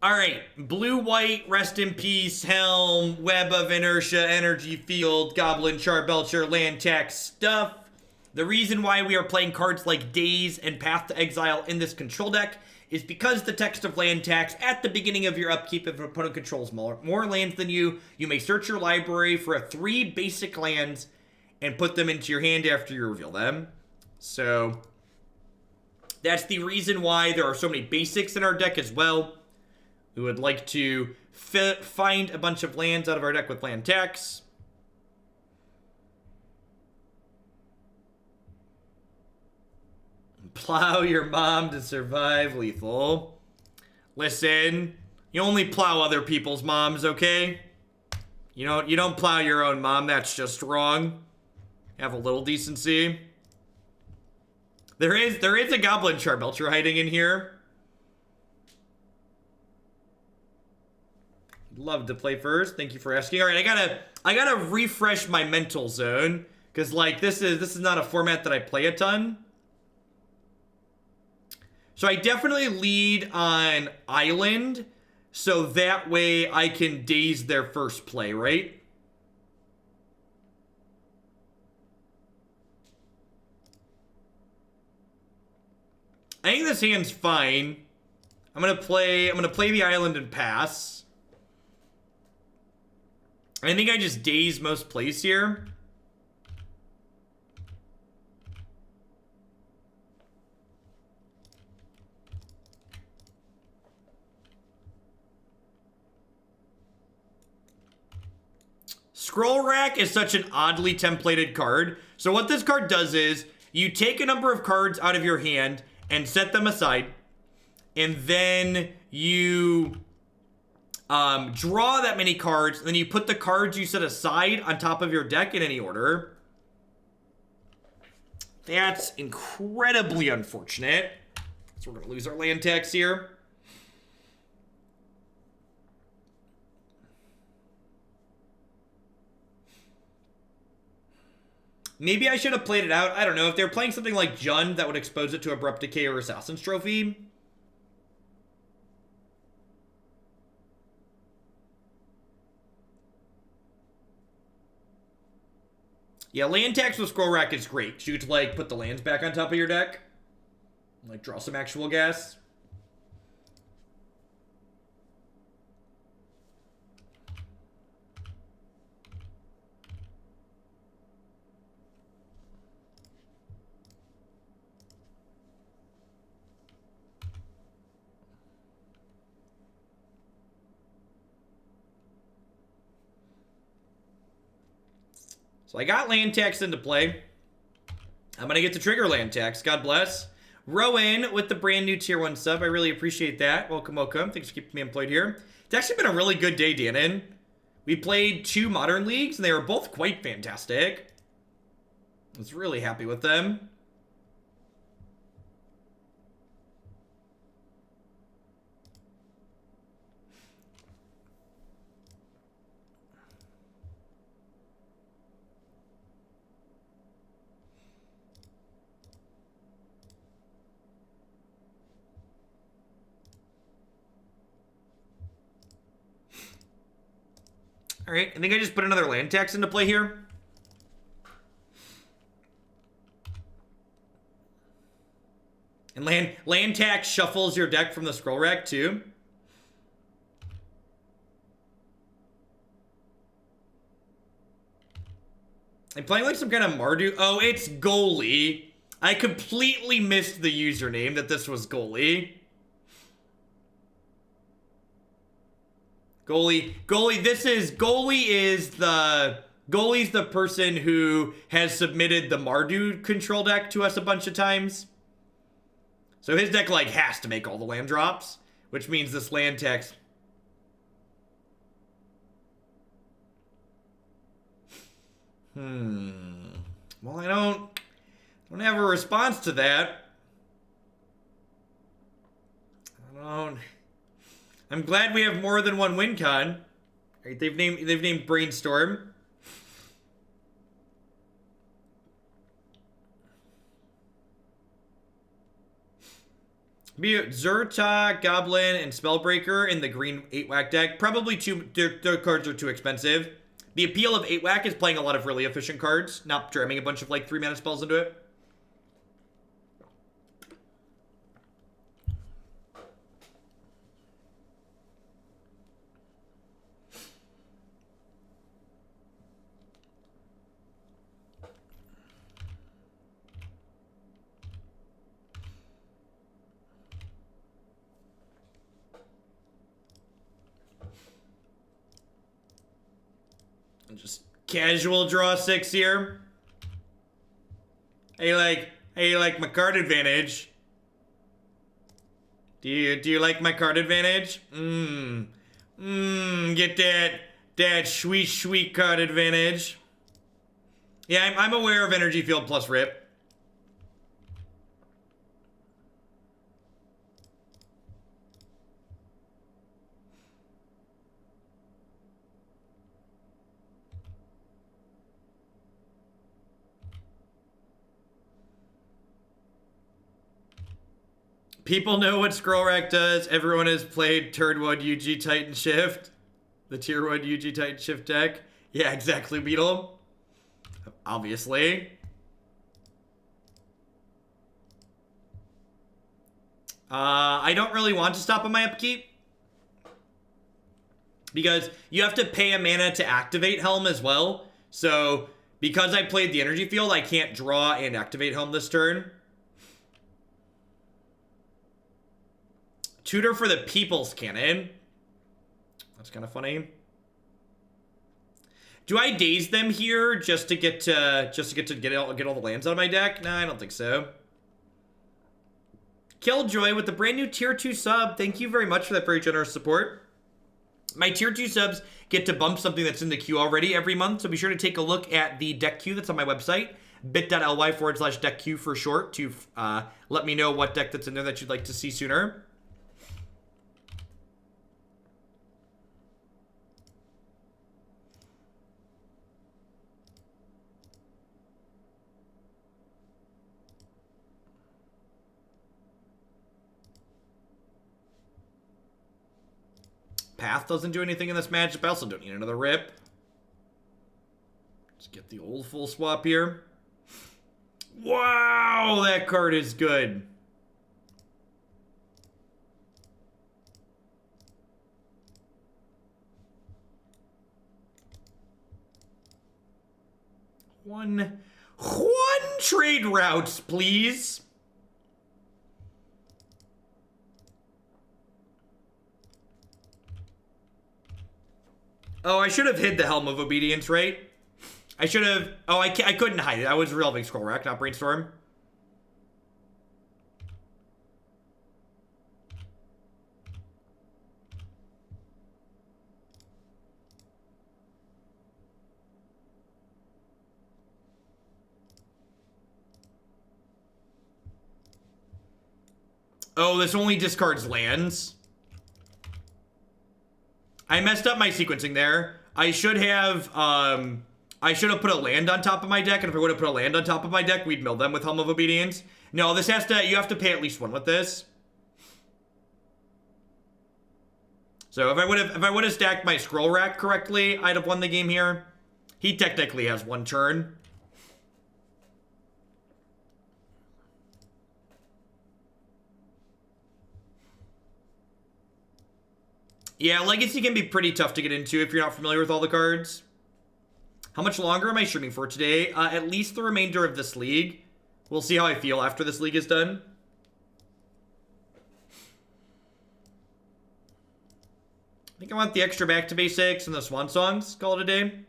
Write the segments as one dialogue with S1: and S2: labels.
S1: All right, blue-white, rest in peace, Helm, Web of Inertia, Energy Field, Goblin Charbelcher, land tax stuff. The reason why we are playing cards like Daze and Path to Exile in this control deck is because the text of land tax at the beginning of your upkeep, if an opponent controls more lands than you, you may search your library for 3 basic lands and put them into your hand after you reveal them. So that's the reason why there are so many basics in our deck as well. We would like to find a bunch of lands out of our deck with land tax. Plow your mom to survive lethal. Listen, you only plow other people's moms, okay? You don't plow your own mom, that's just wrong. Have a little decency. There is a Goblin Charbelcher hiding in here. Love to play first. Thank you for asking. All right, I gotta refresh my mental zone because like this is not a format that I play a ton. So I definitely lead on Island, so that way I can daze their first play, right? I think this hand's fine. I'm gonna play the Island and pass. I think I just daze most plays here. Scroll Rack is such an oddly templated card. So what this card does is you take a number of cards out of your hand and set them aside, and then you draw that many cards, and then you put the cards you set aside on top of your deck in any order. That's incredibly unfortunate. So we're going to lose our land tax here. Maybe I should have played it out. I don't know. If they're playing something like Jund, that would expose it to Abrupt Decay or Assassin's Trophy. Yeah, land tax with Scroll Rack is great. You get to, like, put the lands back on top of your deck. Like, draw some actual gas. So I got land tax into play. I'm going to get to trigger land tax. God bless. Rowan with the brand new tier 1 sub. I really appreciate that. Welcome, welcome. Thanks for keeping me employed here. It's actually been a really good day, Dannon. We played 2 Modern Leagues, and they were both quite fantastic. I was really happy with them. All right, I think I just put another land tax into play here. And land tax shuffles your deck from the scroll rack too. I'm playing like some kind of Mardu. Oh, it's goalie. I completely missed the username that this was goalie. Goalie's the person who has submitted the Mardu control deck to us a bunch of times. So his deck, like, has to make all the land drops, which means this land tax. Well, I don't have a response to that. I'm glad we have more than one win con. Right, they've named Brainstorm. Be it Zerta, Goblin, and Spellbreaker in the green 8-whack deck. Probably their cards are too expensive. The appeal of 8-whack is playing a lot of really efficient cards, not jamming a bunch of like 3-mana spells into it. Just casual draw 6 here. Hey, like my card advantage? Do you like my card advantage? Get that sweet card advantage. Yeah, I'm aware of Energy Field plus Rip. People know what Scroll Rack does. Everyone has played Turn 1 UG Titan Shift. The Tier 1 UG Titan Shift deck. Yeah, exactly, Beetle. Obviously. I don't really want to stop on my upkeep, because you have to pay a mana to activate Helm as well. So, because I played the Energy Field, I can't draw and activate Helm this turn. Tutor for the People's Cannon. That's kind of funny. Do I Daze them here just to get all the lands out of my deck? No, I don't think so. Killjoy with the brand new tier 2 sub. Thank you very much for that very generous support. My tier 2 subs get to bump something that's in the queue already every month, so be sure to take a look at the deck queue that's on my website, bit.ly/deck queue for short, to let me know what deck that's in there that you'd like to see sooner. Path doesn't do anything in this matchup. I also don't need another Rip. Let's get the old full swap here. Wow, that card is good. One trade routes, please. Oh, I should have hid the Helm of Obedience, right? I should have... Oh, I couldn't hide it. I was resolving Scroll Rack, not Brainstorm. Oh, this only discards lands. I messed up my sequencing there. I should have put a land on top of my deck, and if I would have put a land on top of my deck, we'd mill them with Helm of Obedience. No, this has to, you have to pay at least one with this. So if I would have stacked my Scroll Rack correctly, I'd have won the game here. He technically has one turn. Yeah, Legacy can be pretty tough to get into if you're not familiar with all the cards. How much longer am I streaming for today? At least the remainder of this league. We'll see how I feel after this league is done. I think I want the extra back to basics and the Swan Songs. Call it a day.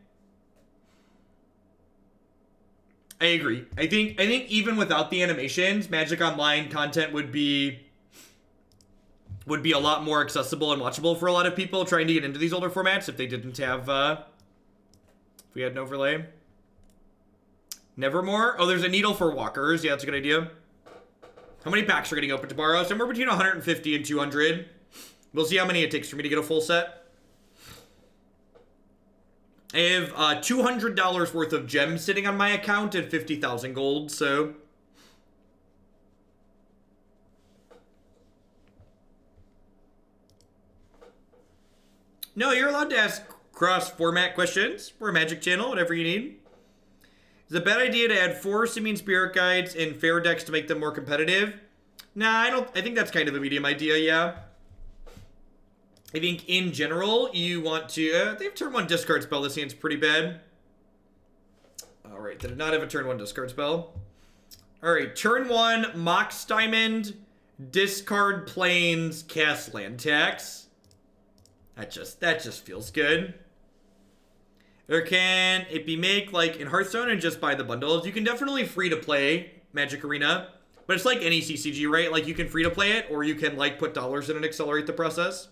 S1: I agree. I think even without the animations, Magic Online content would be a lot more accessible and watchable for a lot of people trying to get into these older formats if they didn't have, if we had an overlay. Nevermore? Oh, there's a needle for walkers. Yeah, that's a good idea. How many packs are getting open tomorrow? Somewhere between 150 and 200. We'll see how many it takes for me to get a full set. I have $200 worth of gems sitting on my account and 50,000 gold, so... No, you're allowed to ask cross-format questions. We're a Magic channel, whatever you need. Is it a bad idea to add 4 Simian Spirit Guides in fair decks to make them more competitive? Nah, I think that's kind of a medium idea, yeah. I think in general, you want to... they have turn 1 discard spell. This hand's pretty bad. Alright, they did not have a turn 1 discard spell. Alright, turn 1, Mox Diamond, discard planes, cast land tax. That just feels good. Or can it be make like in Hearthstone and just buy the bundles? You can definitely free to play Magic Arena, but it's like any CCG, right? Like you can free to play it, or you can like put dollars in and accelerate the process.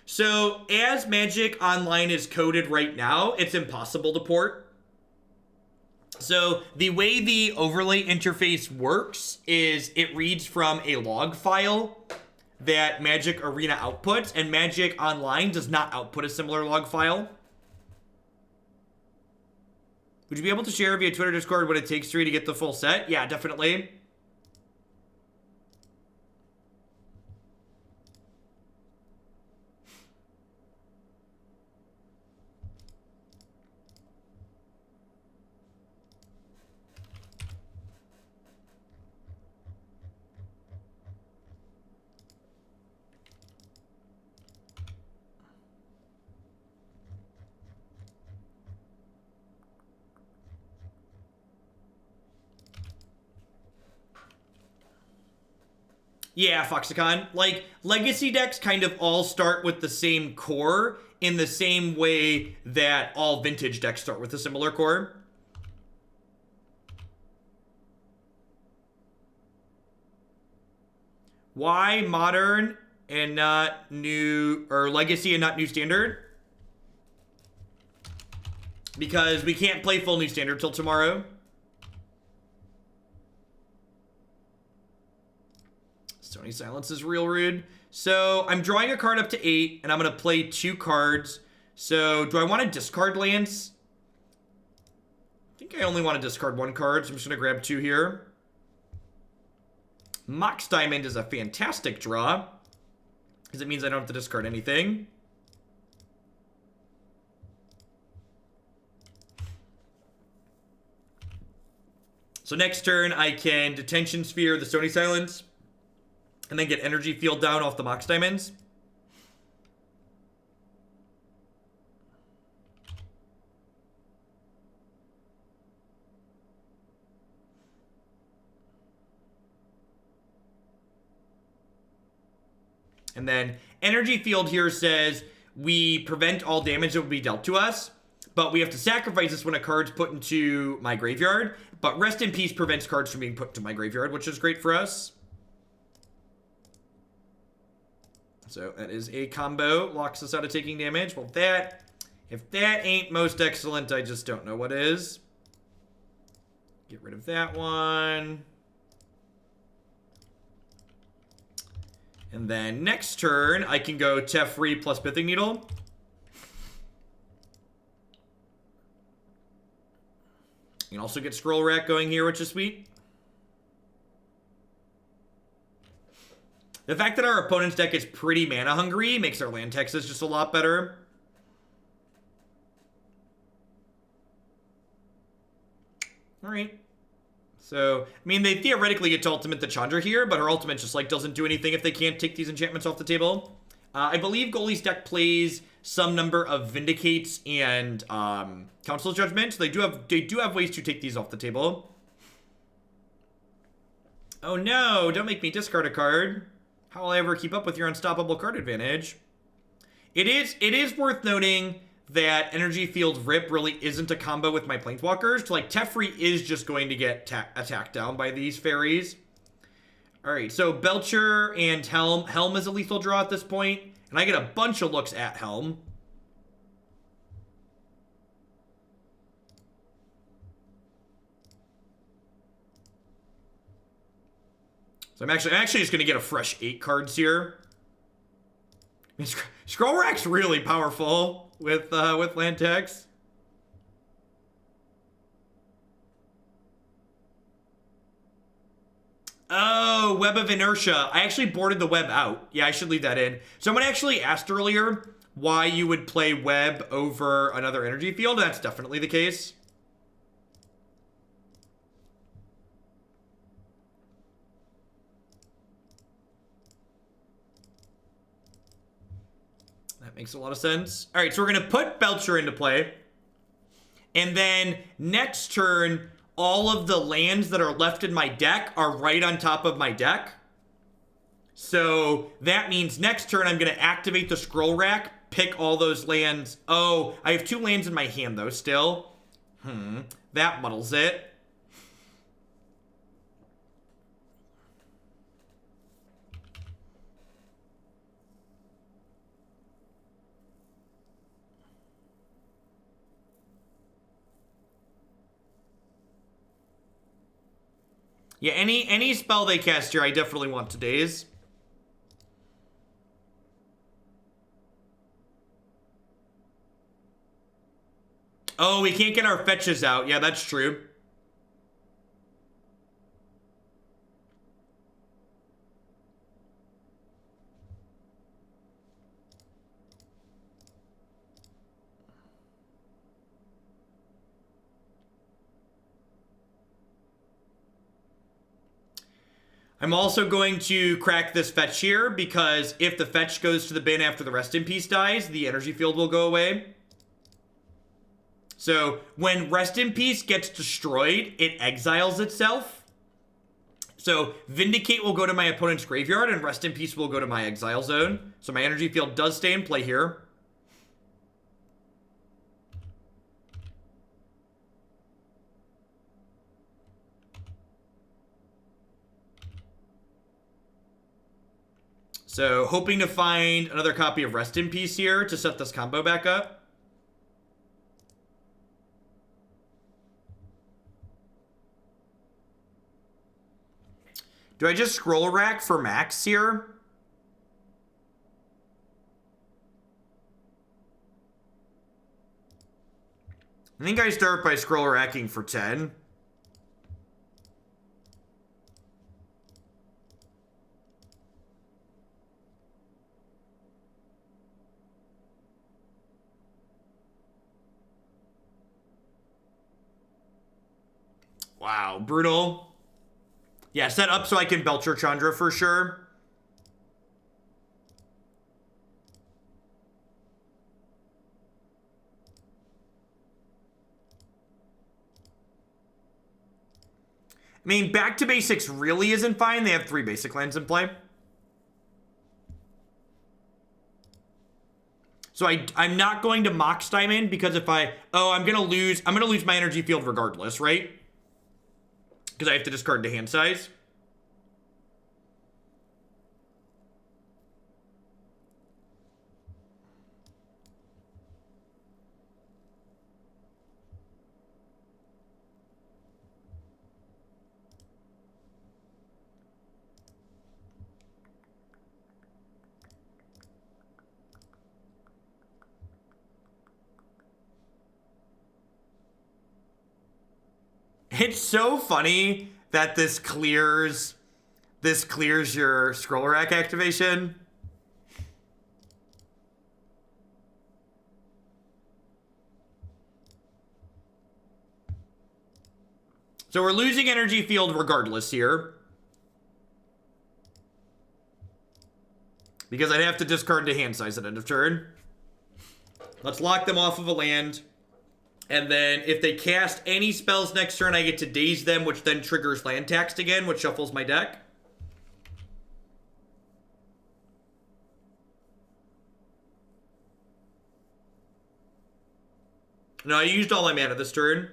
S1: So as Magic Online is coded right now, it's impossible to port. So the way the overlay interface works is it reads from a log file that Magic Arena outputs, and Magic Online does not output a similar log file. Would you be able to share via Twitter, Discord what it takes for you to get the full set? Yeah, definitely. Yeah, Foxicon. Like, legacy decks kind of all start with the same core in the same way that all vintage decks start with a similar core. Why modern and not new, or legacy and not new standard? Because we can't play full new standard till tomorrow. Stony Silence is real rude. So I'm drawing a card up to 8, and I'm going to play 2 cards. So do I want to discard lands? I think I only want to discard 1 card, so I'm just going to grab 2 here. Mox Diamond is a fantastic draw, because it means I don't have to discard anything. So next turn, I can Detention Sphere the Stony Silence, and then get Energy Field down off the Mox Diamonds. And then Energy Field here says we prevent all damage that would be dealt to us, but we have to sacrifice this when a card's put into my graveyard. But Rest in Peace prevents cards from being put to my graveyard, which is great for us. So that is a combo, locks us out of taking damage. Well, if that ain't most excellent, I just don't know what is. Get rid of that one. And then next turn, I can go Teferi plus Pithing Needle. You can also get Scroll Rack going here, which is sweet. The fact that our opponent's deck is pretty mana hungry makes our land taxes just a lot better. Alright. So, I mean, they theoretically get to ultimate the Tundra here, but her ultimate just, like, doesn't do anything if they can't take these enchantments off the table. I believe Goalie's deck plays some number of Vindicates and Council's Judgment. So they do have ways to take these off the table. Oh no, don't make me discard a card. How will I ever keep up with your unstoppable card advantage? It is worth noting that Energy Field Rip really isn't a combo with my Planeswalkers. So, like, Teferi is just going to get attacked down by these fairies. Alright, so Belcher and Helm. Helm is a lethal draw at this point, and I get a bunch of looks at Helm. So I'm actually just going to get a fresh 8 cards here. I mean, Scroll Rack's really powerful with land tax. Oh, Oh, Web of Inertia. I actually boarded the web out. Yeah, I should leave that in. Someone actually asked earlier why you would play web over another energy field. That's definitely the case. That makes a lot of sense. All right, so we're going to put Belcher into play. And then next turn, all of the lands that are left in my deck are right on top of my deck. So that means next turn I'm going to activate the scroll rack, pick all those lands. Oh, I have 2 lands in my hand though still. That muddles it. Yeah, any spell they cast here, I definitely want to Daze. Oh, we can't get our fetches out. Yeah, that's true. I'm also going to crack this fetch here because if the fetch goes to the bin after the Rest in Peace dies, the energy field will go away. So when Rest in Peace gets destroyed, it exiles itself. So Vindicate will go to my opponent's graveyard and Rest in Peace will go to my exile zone. So my energy field does stay in play here. So hoping to find another copy of Rest in Peace here to set this combo back up. Do I just scroll rack for max here? I think I start by scroll racking for 10. Wow, brutal. Yeah, set up so I can Belcher Chandra for sure. I mean, back to basics really isn't fine. They have 3 basic lands in play. So I'm not going to Mox Diamond because if I'm gonna lose my energy field regardless, right? Because I have to discard the hand size. It's so funny that this clears your scroll rack activation. So we're losing energy field regardless here. Because I'd have to discard the hand size at end of turn. Let's lock them off of a land. And then if they cast any spells next turn, I get to Daze them, which then triggers land taxed again, which shuffles my deck. No, I used all my mana this turn.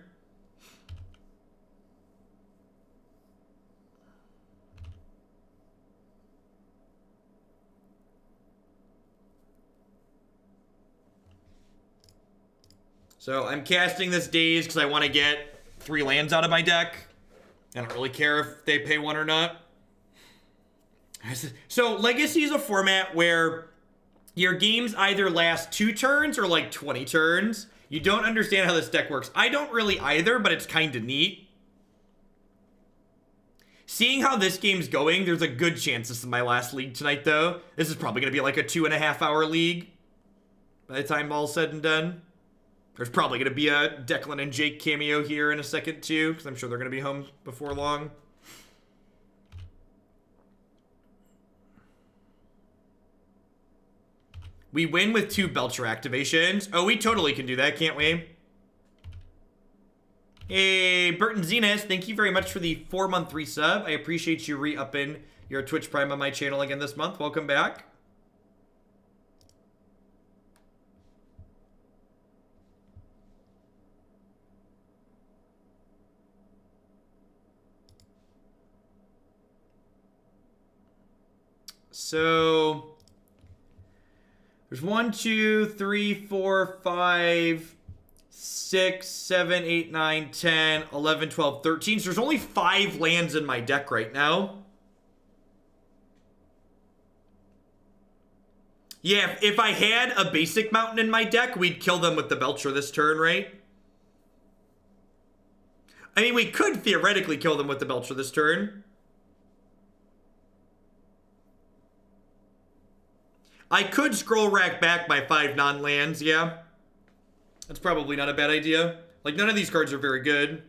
S1: So I'm casting this Daze because I want to get 3 lands out of my deck. I don't really care if they pay 1 or not. So Legacy is a format where your games either last 2 turns or like 20 turns. You don't understand how this deck works. I don't really either, but it's kind of neat. Seeing how this game's going, there's a good chance this is my last league tonight, though. This is probably going to be like a 2.5-hour league by the time all's said and done. There's probably going to be a Declan and Jake cameo here in a second, too, because I'm sure they're going to be home before long. We win with 2 Belcher activations. Oh, we totally can do that, can't we? Hey, Burton Zenith, thank you very much for the 4-month resub. I appreciate you re-upping your Twitch Prime on my channel again this month. Welcome back. So, there's 1, 2, 3, 4, 5... 6, 7, 8, 9, 10, 11, 12, 13. So there's only 5 lands in my deck right now. Yeah, if I had a basic mountain in my deck, we'd kill them with the Belcher this turn, right? I mean, we could theoretically kill them with the Belcher this turn. I could scroll rack back my 5 non-lands, yeah. That's probably not a bad idea. Like, none of these cards are very good.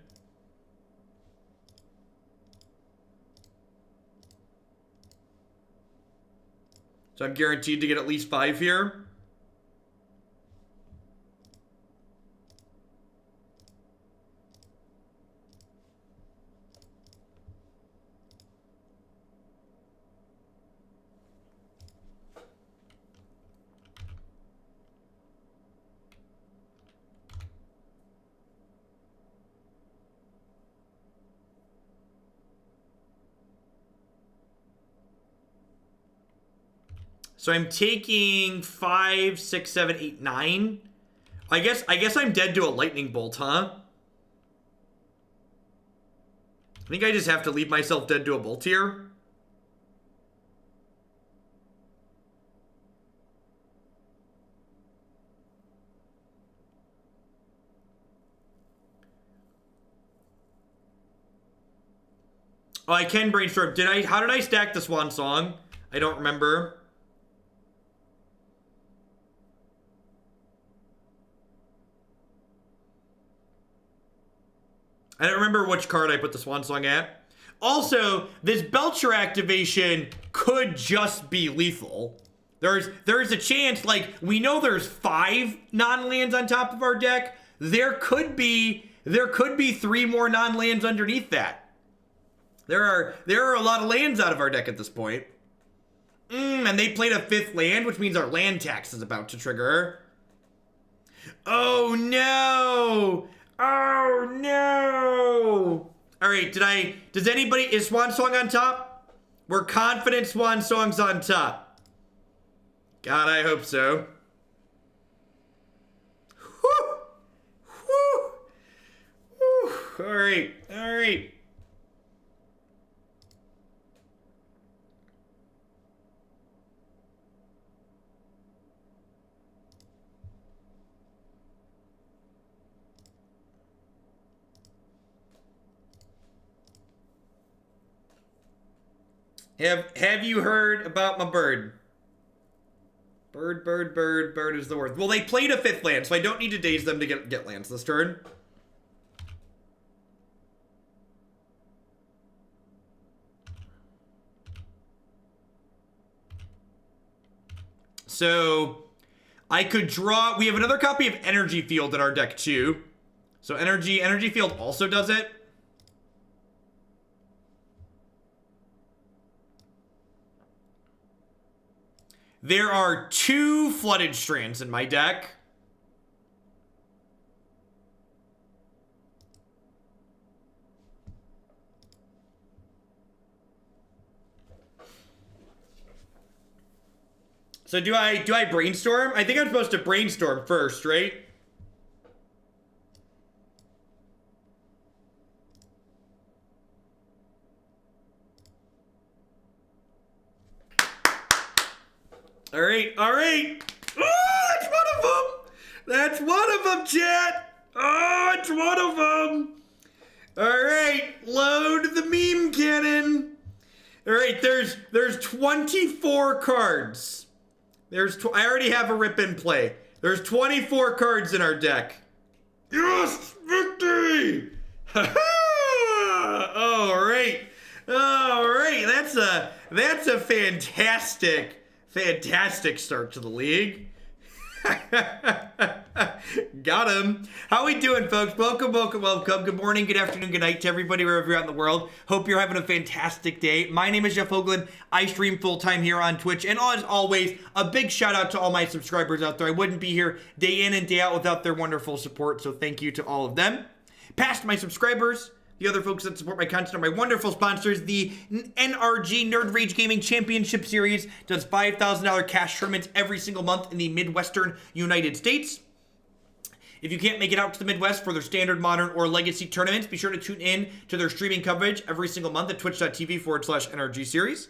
S1: So I'm guaranteed to get at least 5 here. So I'm taking 5, 6, 7, 8, 9. I guess I'm dead to a lightning bolt, huh? I think I just have to leave myself dead to a bolt here. Oh, I can brainstorm. How did I stack the Swan Song? I don't remember. I don't remember which card I put the Swan Song at. Also, this Belcher activation could just be lethal. There's a chance, like, we know there's 5 non-lands on top of our deck. There could be 3 more non-lands underneath that. There are a lot of lands out of our deck at this point. And they played a 5th land, which means our land tax is about to trigger. Oh no! Oh no! Alright, is Swan Song on top? We're confident Swan Song's on top. God, I hope so. Whew! Whew! Whew! Alright, alright. Have you heard about my bird? Bird is the word. Well, they played a 5th land, so I don't need to daze them to get lands this turn. So, I could draw... We have another copy of Energy Field in our deck, too. So, Energy Field also does it. There are 2 Flooded Strands in my deck. So do I brainstorm? I think I'm supposed to brainstorm first, right? All right. Oh, that's one of them. That's one of them, chat. Oh, it's one of them. All right, load the meme cannon. All right, there's 24 cards. I already have a rip in play. There's 24 cards in our deck. Yes, victory! All right. That's a fantastic start to the league. Got him. How we doing, folks? Welcome. Good morning, good afternoon, good night to everybody wherever you're out in the world. Hope you're having a fantastic day. My name is Jeff Hoagland. I stream full-time here on Twitch. And as always, a big shout out to all my subscribers out there. I wouldn't be here day in and day out without their wonderful support. So thank you to all of them. Past my subscribers, the other folks that support my content are my wonderful sponsors. The NRG Nerd Rage Gaming Championship Series does $5,000 cash tournaments every single month in the Midwestern United States. If you can't make it out to the Midwest for their standard, modern, or legacy tournaments, be sure to tune in to their streaming coverage every single month at twitch.tv/NRG Series.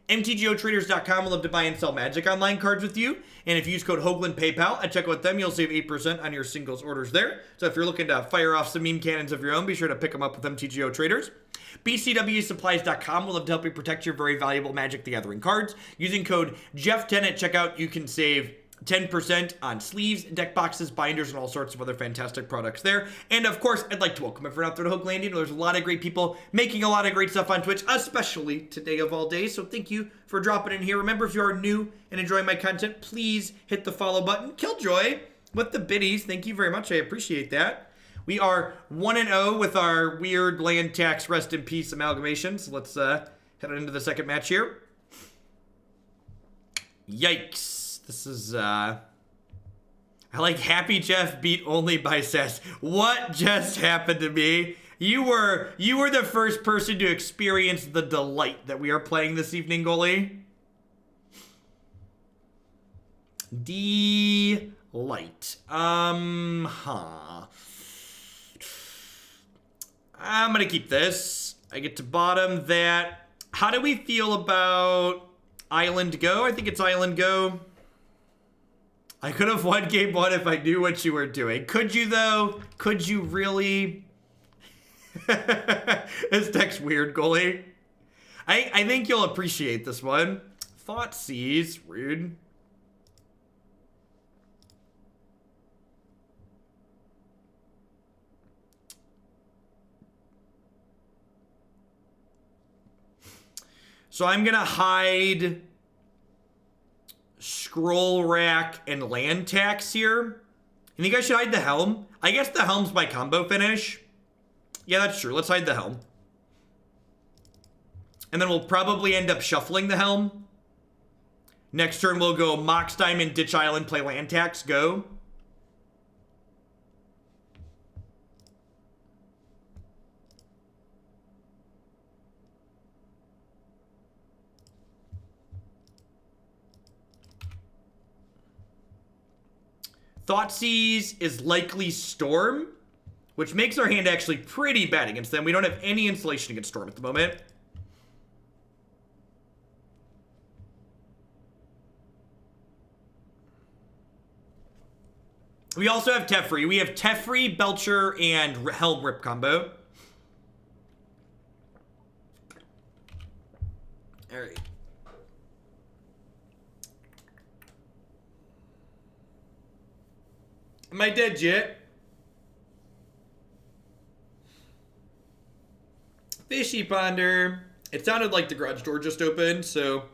S1: MTGOtraders.com will love to buy and sell Magic Online cards with you. And if you use code Hoagland PayPal at checkout with them, you'll save 8% on your singles orders there. So if you're looking to fire off some meme cannons of your own, be sure to pick them up with MTGO Traders. BCWSupplies.com will love to help you protect your very valuable Magic the Gathering cards. Using code Jeff10 at checkout, you can save 10% on sleeves, deck boxes, binders, and all sorts of other fantastic products there. And of course, I'd like to welcome everyone out there to Hoaglandian. There's a lot of great people making a lot of great stuff on Twitch, especially today of all days. So thank you for dropping in here. Remember, if you are new and enjoying my content, please hit the follow button. Killjoy with the biddies. Thank you very much. I appreciate that. We are 1-0 with our weird land tax rest in peace amalgamation. So let's head on into the second match here. Yikes. This is, I like Happy Jeff beat only by Sass. What just happened to me? You were the first person to experience the delight that we are playing this evening, goalie. Delight. I'm gonna keep this. I get to bottom that. How do we feel about Island Go? I think it's Island Go. I could have won game one if I knew what you were doing. Could you, though? Could you really? This deck's weird, goalie. I think you'll appreciate this one. Thoughtseize. Rude. So I'm going to hide Scroll Rack and Land Tax here. You think I should hide the Helm? I guess the Helm's my combo finish. Yeah, that's true. Let's hide the Helm. And then we'll probably end up shuffling the Helm. Next turn we'll go Mox Diamond, Ditch Island, play Land Tax, go. Thoughtseize is likely Storm, which makes our hand actually pretty bad against them. We don't have any insulation against Storm at the moment. We also have Teferi. We have Teferi, Belcher, and Helm Rip combo. All right. Am I dead yet? Fishy Ponder. It sounded like the garage door just opened, so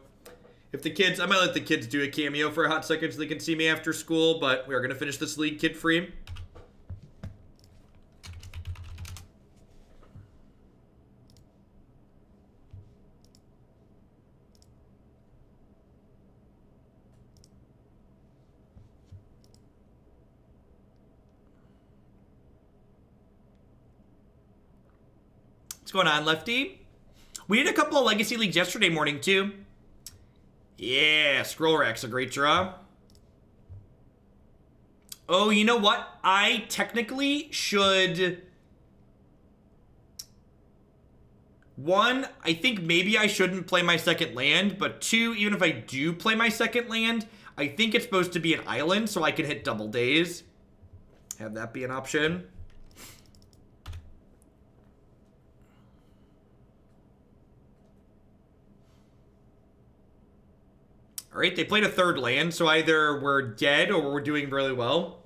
S1: if the kids, I might let the kids do a cameo for a hot second so they can see me after school, but we are going to finish this league kid-free. What's going on, Lefty? We did a couple of Legacy Leagues yesterday morning, too. Yeah, Scroll Rack's a great draw. Oh, you know what? I technically should... One, I think maybe I shouldn't play my second land, but two, even if I do play my second land, I think it's supposed to be an island, so I can hit double Daze. Have that be an option. All right, they played a third land, so either we're dead or we're doing really well.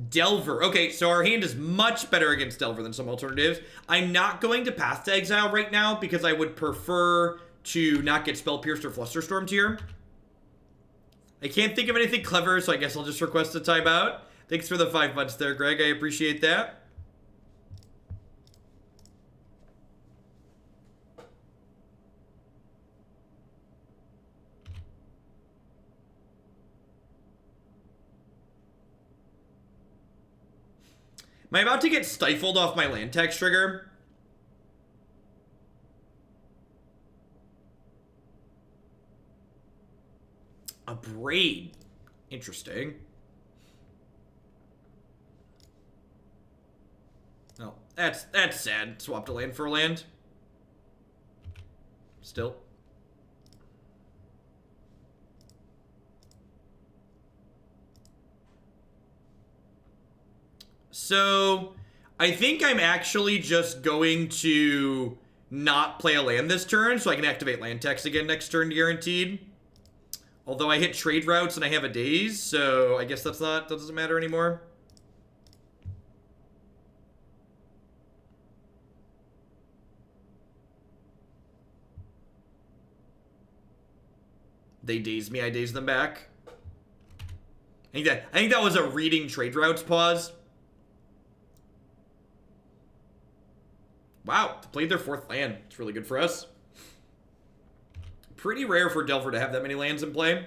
S1: Delver. Okay, so our hand is much better against Delver than some alternatives. I'm not going to Path to Exile right now because I would prefer to not get Spell Pierced or Flusterstormed here. I can't think of anything clever, so I guess I'll just request a timeout. Thanks for the 5 months there, Greg. I appreciate that. Am I about to get stifled off my land tax trigger? A braid. Interesting. Oh, that's sad. Swapped a land for a land. Still. So, I think I'm actually just going to not play a land this turn, so I can activate land tax again next turn, guaranteed. Although I hit trade routes and I have a Daze, so I guess that doesn't matter anymore. They daze me, I daze them back. I think that was a reading trade routes pause. Wow, they played their 4th land. It's really good for us. Pretty rare for Delver to have that many lands in play.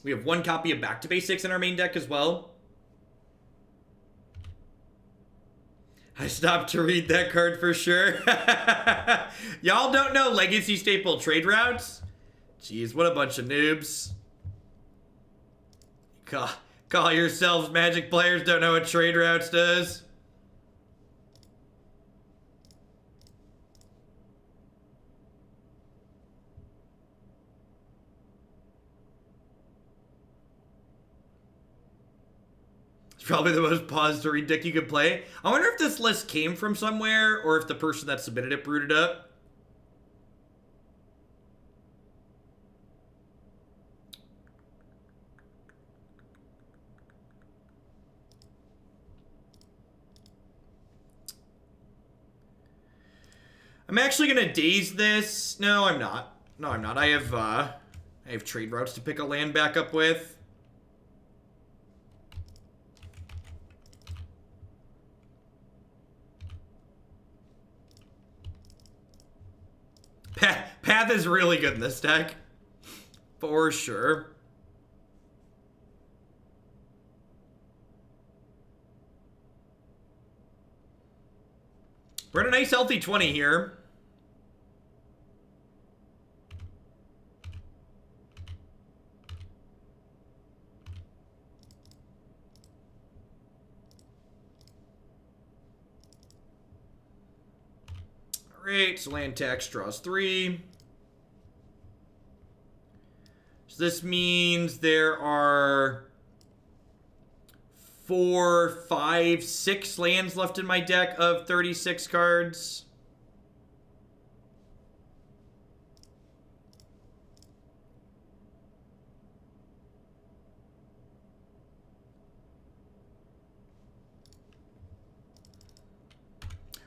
S1: We have 1 copy of Back to Basics in our main deck as well. I stopped to read that card for sure. Y'all don't know Legacy Staple trade routes? Jeez, what a bunch of noobs. Call yourselves Magic players, don't know what trade routes does. Probably the most paused to read deck you could play. I wonder if this list came from somewhere or if the person that submitted it brewed it up. I'm actually gonna daze this. No, I'm not. No, I'm not. I have trade routes to pick a land back up with. Path is really good in this deck. For sure. We're at a nice healthy 20 here. Alright, so land tax draws 3. So this means there are 4, 5, 6 lands left in my deck of 36 cards.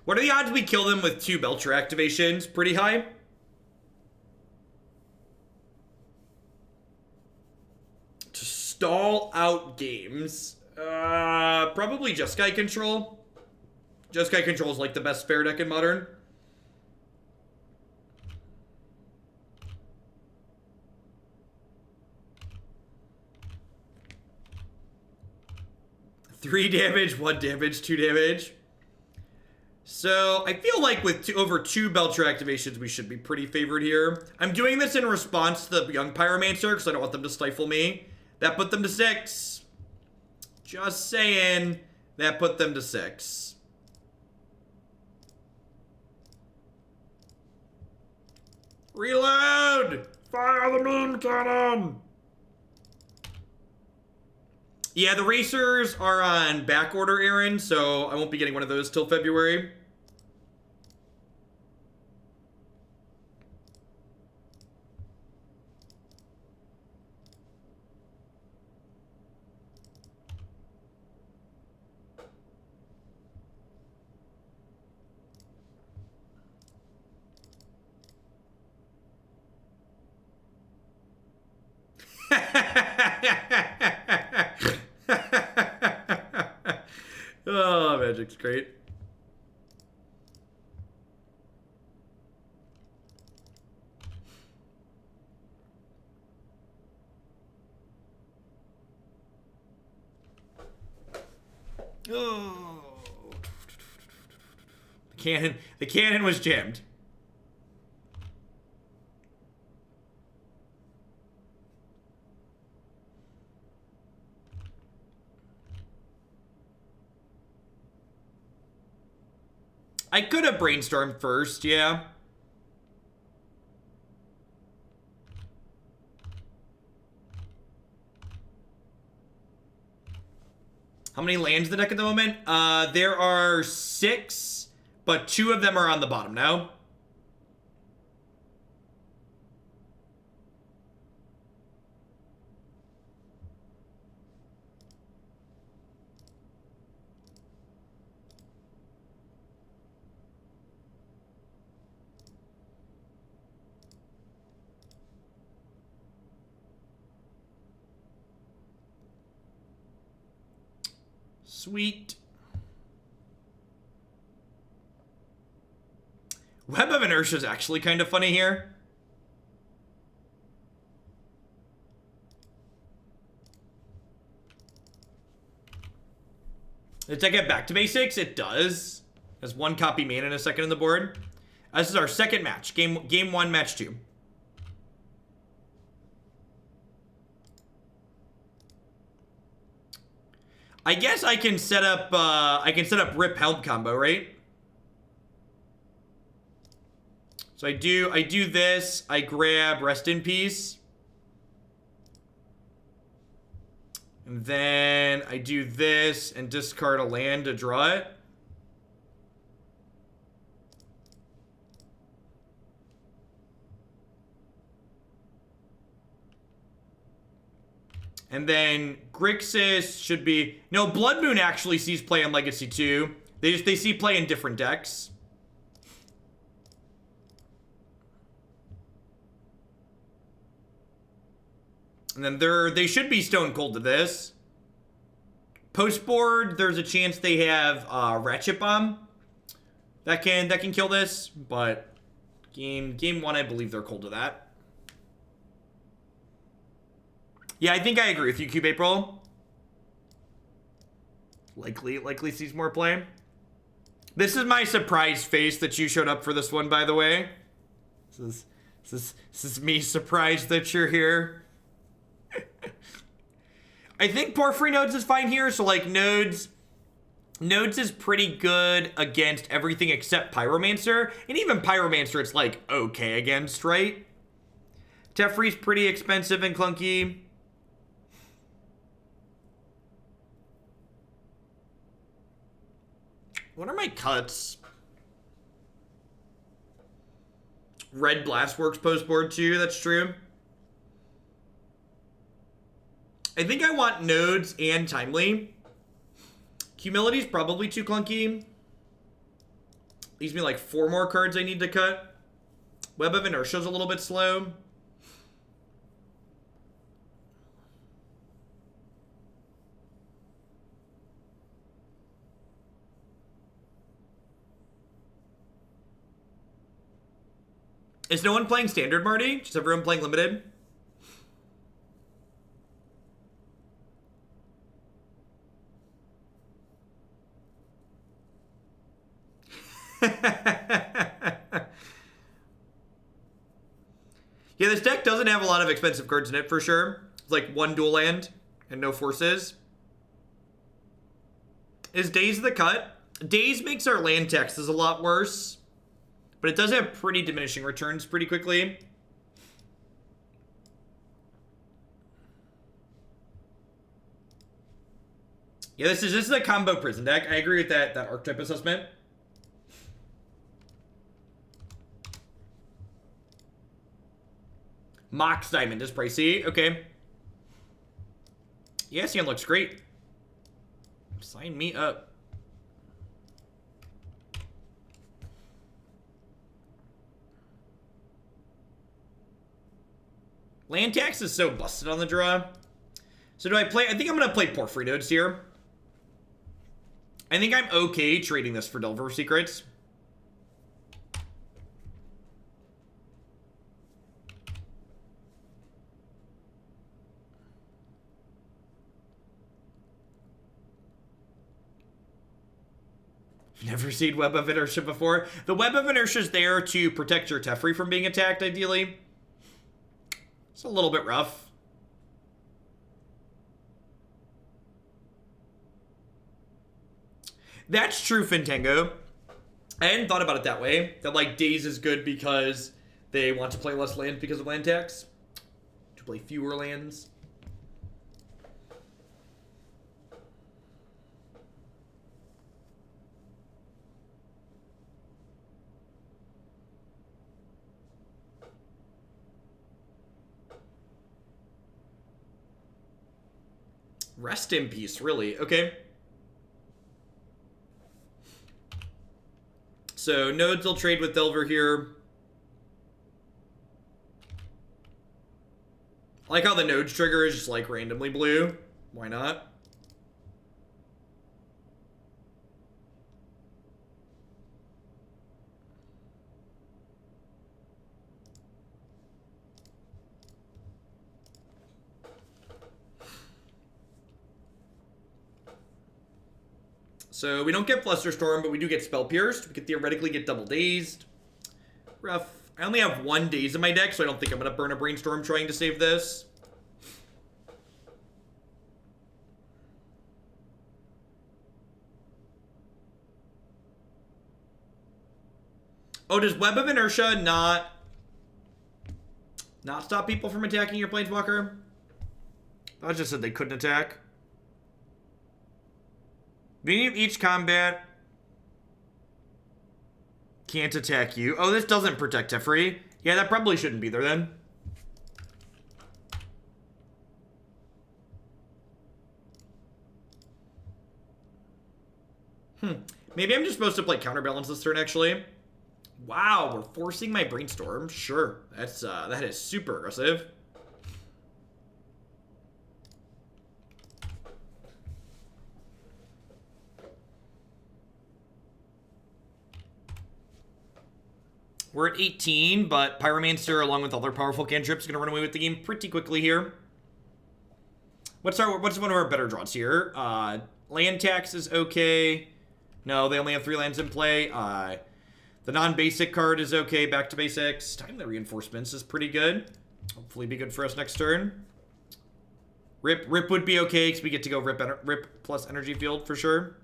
S1: What are the odds we kill them with 2 Belcher activations? Pretty high. To stall out games. Probably Jeskai Control. Jeskai Control is like the best fair deck in Modern. Three damage, 1 damage, 2 damage. So, I feel like with over 2 Belcher activations, we should be pretty favored here. I'm doing this in response to the Young Pyromancer, because I don't want them to stifle me. That put them to 6. Just saying, that put them to 6. Reload! Fire the moon cannon! Yeah, the racers are on back order, Aaron, so I won't be getting one of those till February. Magic's great. Oh. The cannon was jammed. I could have brainstormed first, yeah. How many lands in the deck at the moment? There are 6, but 2 of them are on the bottom now. Sweet. Web of Inertia is actually kind of funny here. Does that get back to basics? It does. Has 1 copy mana and a second on the board. This is our second match. Game 1, match 2. I guess I can set up Rip Helm combo, right? So I do this, I grab Rest in Peace. And then I do this and discard a land to draw it. And then Grixis should be... No, Blood Moon actually sees play in Legacy 2. They see play in different decks. And then they should be stone cold to this. Post board, there's a chance they have Ratchet Bomb that can kill this, but game 1, I believe they're cold to that. Yeah, I think I agree with you, Cube April. Likely sees more play. This is my surprised face that you showed up for this one, by the way. This is me surprised that you're here. I think Porphyry Nodes is fine here, so like Nodes is pretty good against everything except Pyromancer, and even Pyromancer it's like okay against, right? Teferi's pretty expensive and clunky. What are my cuts? Red Blast works post board too, that's true. I think I want Nodes and Timely. Humility's probably too clunky. Leaves me like 4 more cards I need to cut. Web of Inertia's a little bit slow. Is no one playing Standard, Marty? Just everyone playing Limited? Yeah, this deck doesn't have a lot of expensive cards in it, for sure. It's like 1 dual land and no forces. Is Daze the cut? Daze makes our land taxes a lot worse, but it does have pretty diminishing returns pretty quickly. Yeah, this is a combo prison deck. I agree with that archetype assessment. Mox Diamond is pricey. Okay. Yeah, Sian looks great. Sign me up. Land tax is so busted on the draw. So do I play? I think I'm going to play Porphyry Nodes here. I think I'm okay trading this for Delver Secrets. Never seen Web of Inertia before. The Web of Inertia is there to protect your Teferi from being attacked, ideally. It's a little bit rough. That's true, Fintango. I hadn't thought about it that way. That, like, Daze is good because they want to play less lands because of land tax. To play fewer lands. Rest in peace, really. Okay. So, Nodes will trade with Delver here. I like how the Nodes trigger is just, like, randomly blue. Why not? So we don't get Flusterstorm, but we do get Spell Pierced. We could theoretically get Double Dazed. Rough. I only have 1 Daze in my deck, so I don't think I'm going to burn a Brainstorm trying to save this. Oh, does Web of Inertia not stop people from attacking your Planeswalker? I just said they couldn't attack. Beginning of each combat can't attack you. Oh, this doesn't protect Teferi. Yeah, that probably shouldn't be there then. Maybe I'm just supposed to play Counterbalance this turn, actually. Wow, we're forcing my Brainstorm. Sure, that is super aggressive. We're at 18, but Pyromancer, along with other powerful cantrips, is going to run away with the game pretty quickly here. What's one of our better draws here? Land tax is okay. No, they only have 3 lands in play. The non-basic card is okay. Back to basics. Timely Reinforcements is pretty good. Hopefully be good for us next turn. Rip would be okay because we get to go Rip plus Energy Field for sure.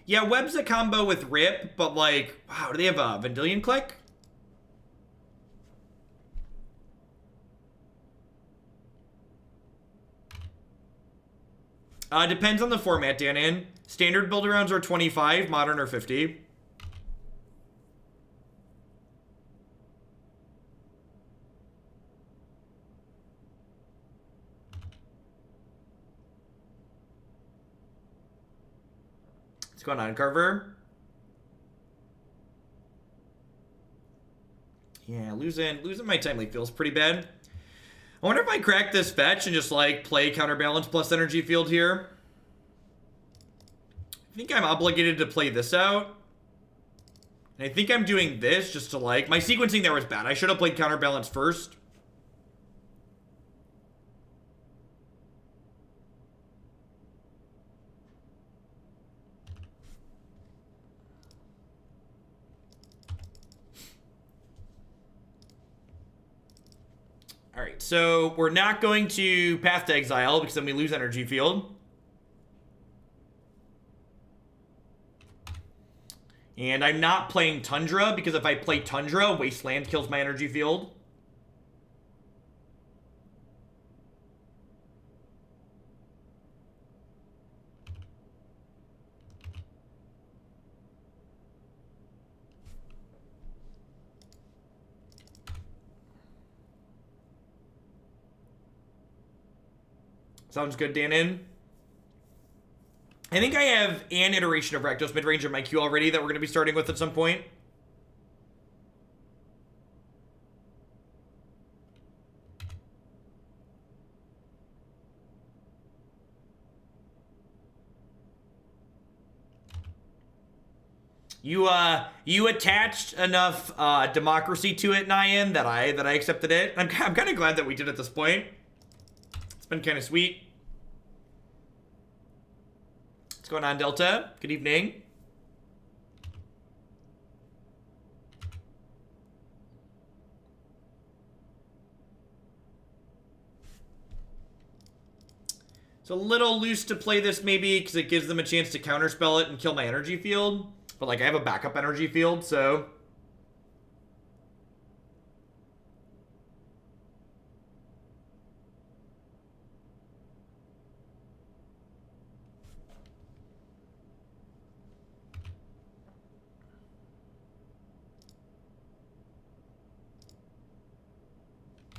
S1: Yeah, Web's a combo with Rip, but like, wow, do they have a Vendilion Click? Depends on the format, Dan. Standard build rounds are 25, modern are 50. What's going on, Carver? Yeah, losing my Timely feels pretty bad. I wonder if I crack this fetch and just, like, play Counterbalance plus Energy Field here. I think I'm obligated to play this out. And I think I'm doing this just to, like... My sequencing there was bad. I should have played Counterbalance first. Alright, so we're not going to Path to Exile because then we lose Energy Field. And I'm not playing Tundra because if I play Tundra, Wasteland kills my Energy Field. Sounds good, Dan. I think I have an iteration of Rakdos Midrange in my queue already that we're going to be starting with at some point. You attached enough democracy to it, Nyan, that I accepted it. I'm kind of glad that we did at this point. It's been kind of sweet. What's going on, Delta? Good evening. It's a little loose to play this, maybe, because it gives them a chance to counterspell it and kill my energy field. But, like, I have a backup energy field, so...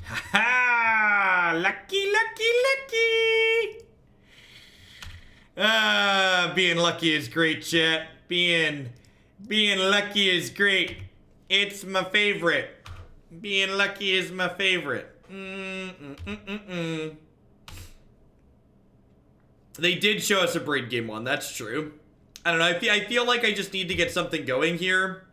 S1: Ha-ha! Lucky, lucky, lucky! Being lucky is great, chat. Being lucky is great. It's my favorite. Being lucky is my favorite. They did show us a braid game one. That's true. I don't know. I feel like I just need to get something going here.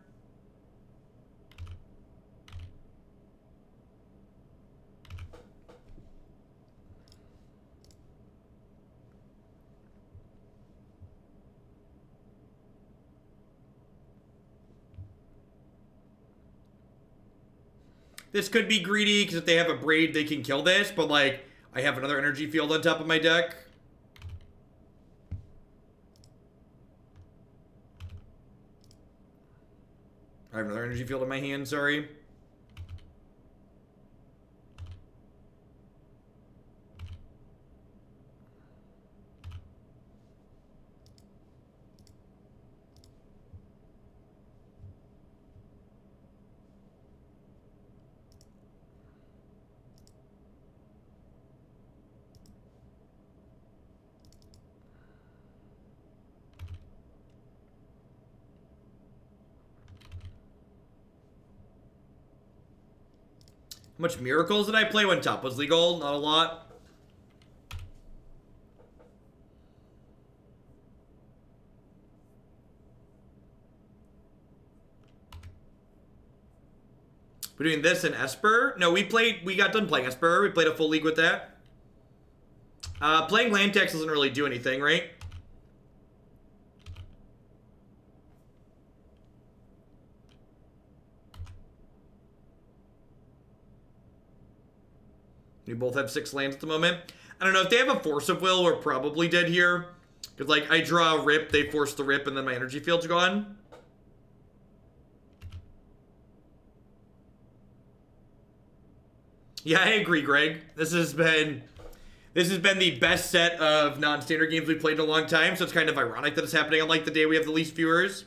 S1: This could be greedy, because if they have a braid, they can kill this, but, like, I have another energy field on top of my deck. I have another energy field in my hand, sorry. How much Miracles did I play when top was legal? Not a lot. Between this and Esper? No, we got done playing Esper. We played a full league with that. Playing land text doesn't really do anything, right? We both have 6 lands at the moment. I don't know, if they have a Force of Will, we're probably dead here. Because, like, I draw a rip, they force the rip, and then my energy field's gone. Yeah, I agree, Greg. This has been the best set of non-standard games we've played in a long time, so it's kind of ironic that it's happening on, like, the day we have the least viewers.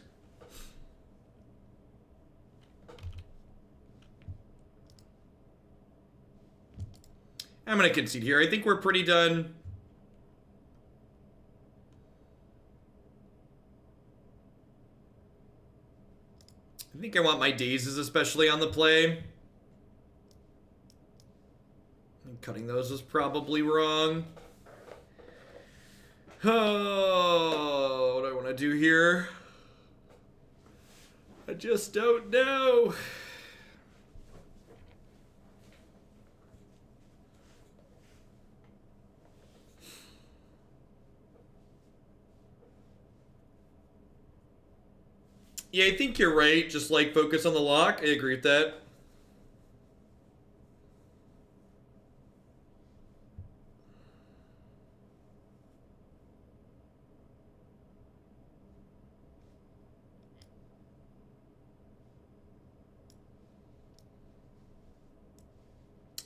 S1: I'm going to concede here. I think we're pretty done. I think I want my Dazes especially on the play. Cutting those was probably wrong. Oh, what do I want to do here? I just don't know. Yeah, I think you're right. Just, like, focus on the lock. I agree with that.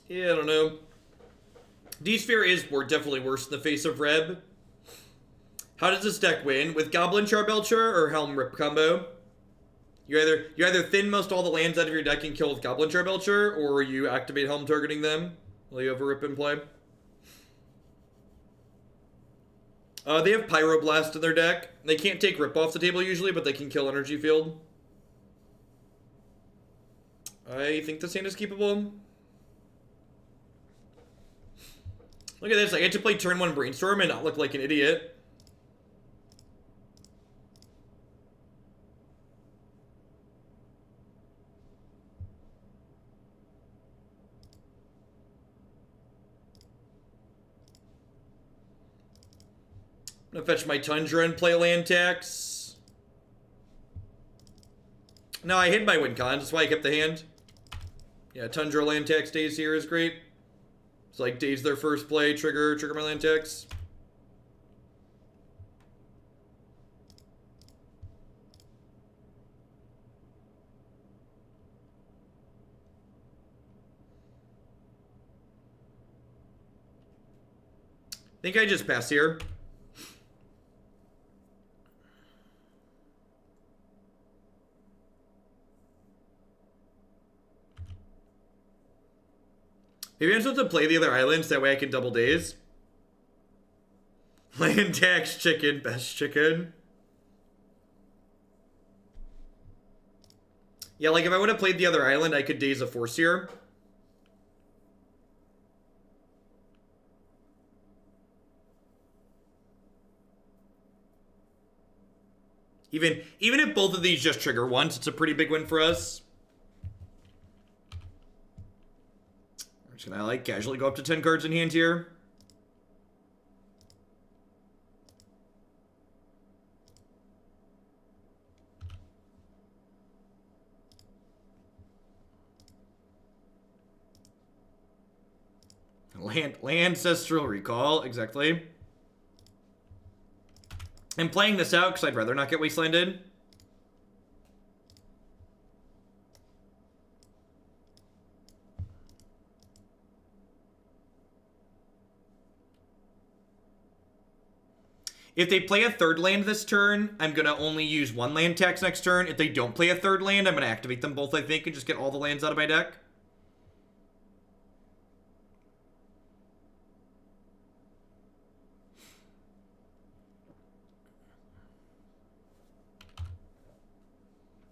S1: Yeah, I don't know. D-Sphere is definitely worse in the face of Reb. How does this deck win? With Goblin Charbelcher or Helm Rip combo? You either thin most all the lands out of your deck and kill with Goblin Charbelcher, or you activate Helm targeting them while you have a Rip in play. They have Pyroblast in their deck. They can't take Rip off the table usually, but they can kill Energy Field. I think this hand is keepable. Look at this, I get to play turn 1 Brainstorm and not look like an idiot. I'm gonna fetch my Tundra and play land tax. No, I hid my win cons. That's why I kept the hand. Yeah, Tundra land tax Daze here is great. It's like Daze their first play, trigger my land tax. I think I just pass here. Maybe I'm supposed to play the other islands, that way I can double Daze. Land tax chicken, best chicken. Yeah, like if I would have played the other island, I could Daze a force here. Even if both of these just trigger once, it's a pretty big win for us. I'm just gonna like casually go up to 10 cards in hand here. Land Ancestral Recall, exactly. I'm playing this out because I'd rather not get wastelanded. If they play a third land this turn, I'm going to only use one land tax next turn. If they don't play a third land, I'm going to activate them both, I think, and just get all the lands out of my deck.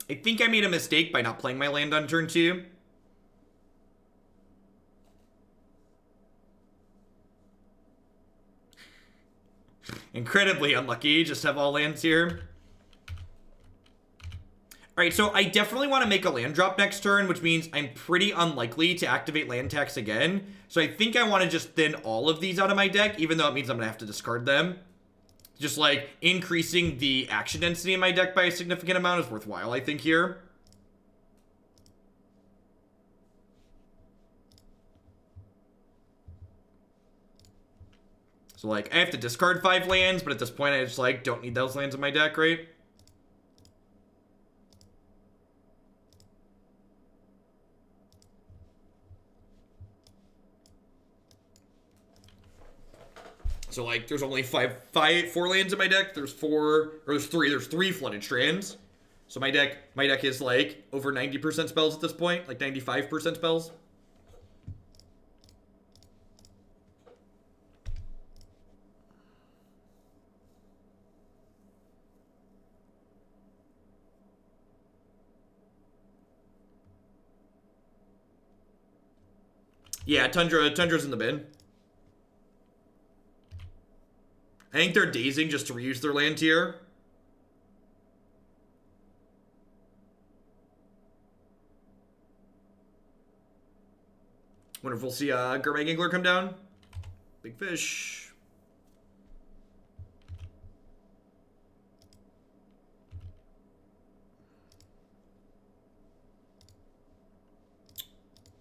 S1: I think I made a mistake by not playing my land on turn 2. Incredibly unlucky, just have all lands here. Alright, so I definitely want to make a land drop next turn, which means I'm pretty unlikely to activate land tax again. So I think I want to just thin all of these out of my deck, even though it means I'm going to have to discard them. Just like increasing the action density in my deck by a significant amount is worthwhile, I think, here. So like I have to discard 5 lands, but at this point I just like don't need those lands in my deck, right? So like there's only 4 lands in my deck. There's 3 Flooded Strands. So my deck is like over 90% spells at this point, like 95% spells. Yeah, Tundra's in the bin. I think they're dazing just to reuse their land tier. Wonder if we'll see Gourmet Gangler come down. Big fish.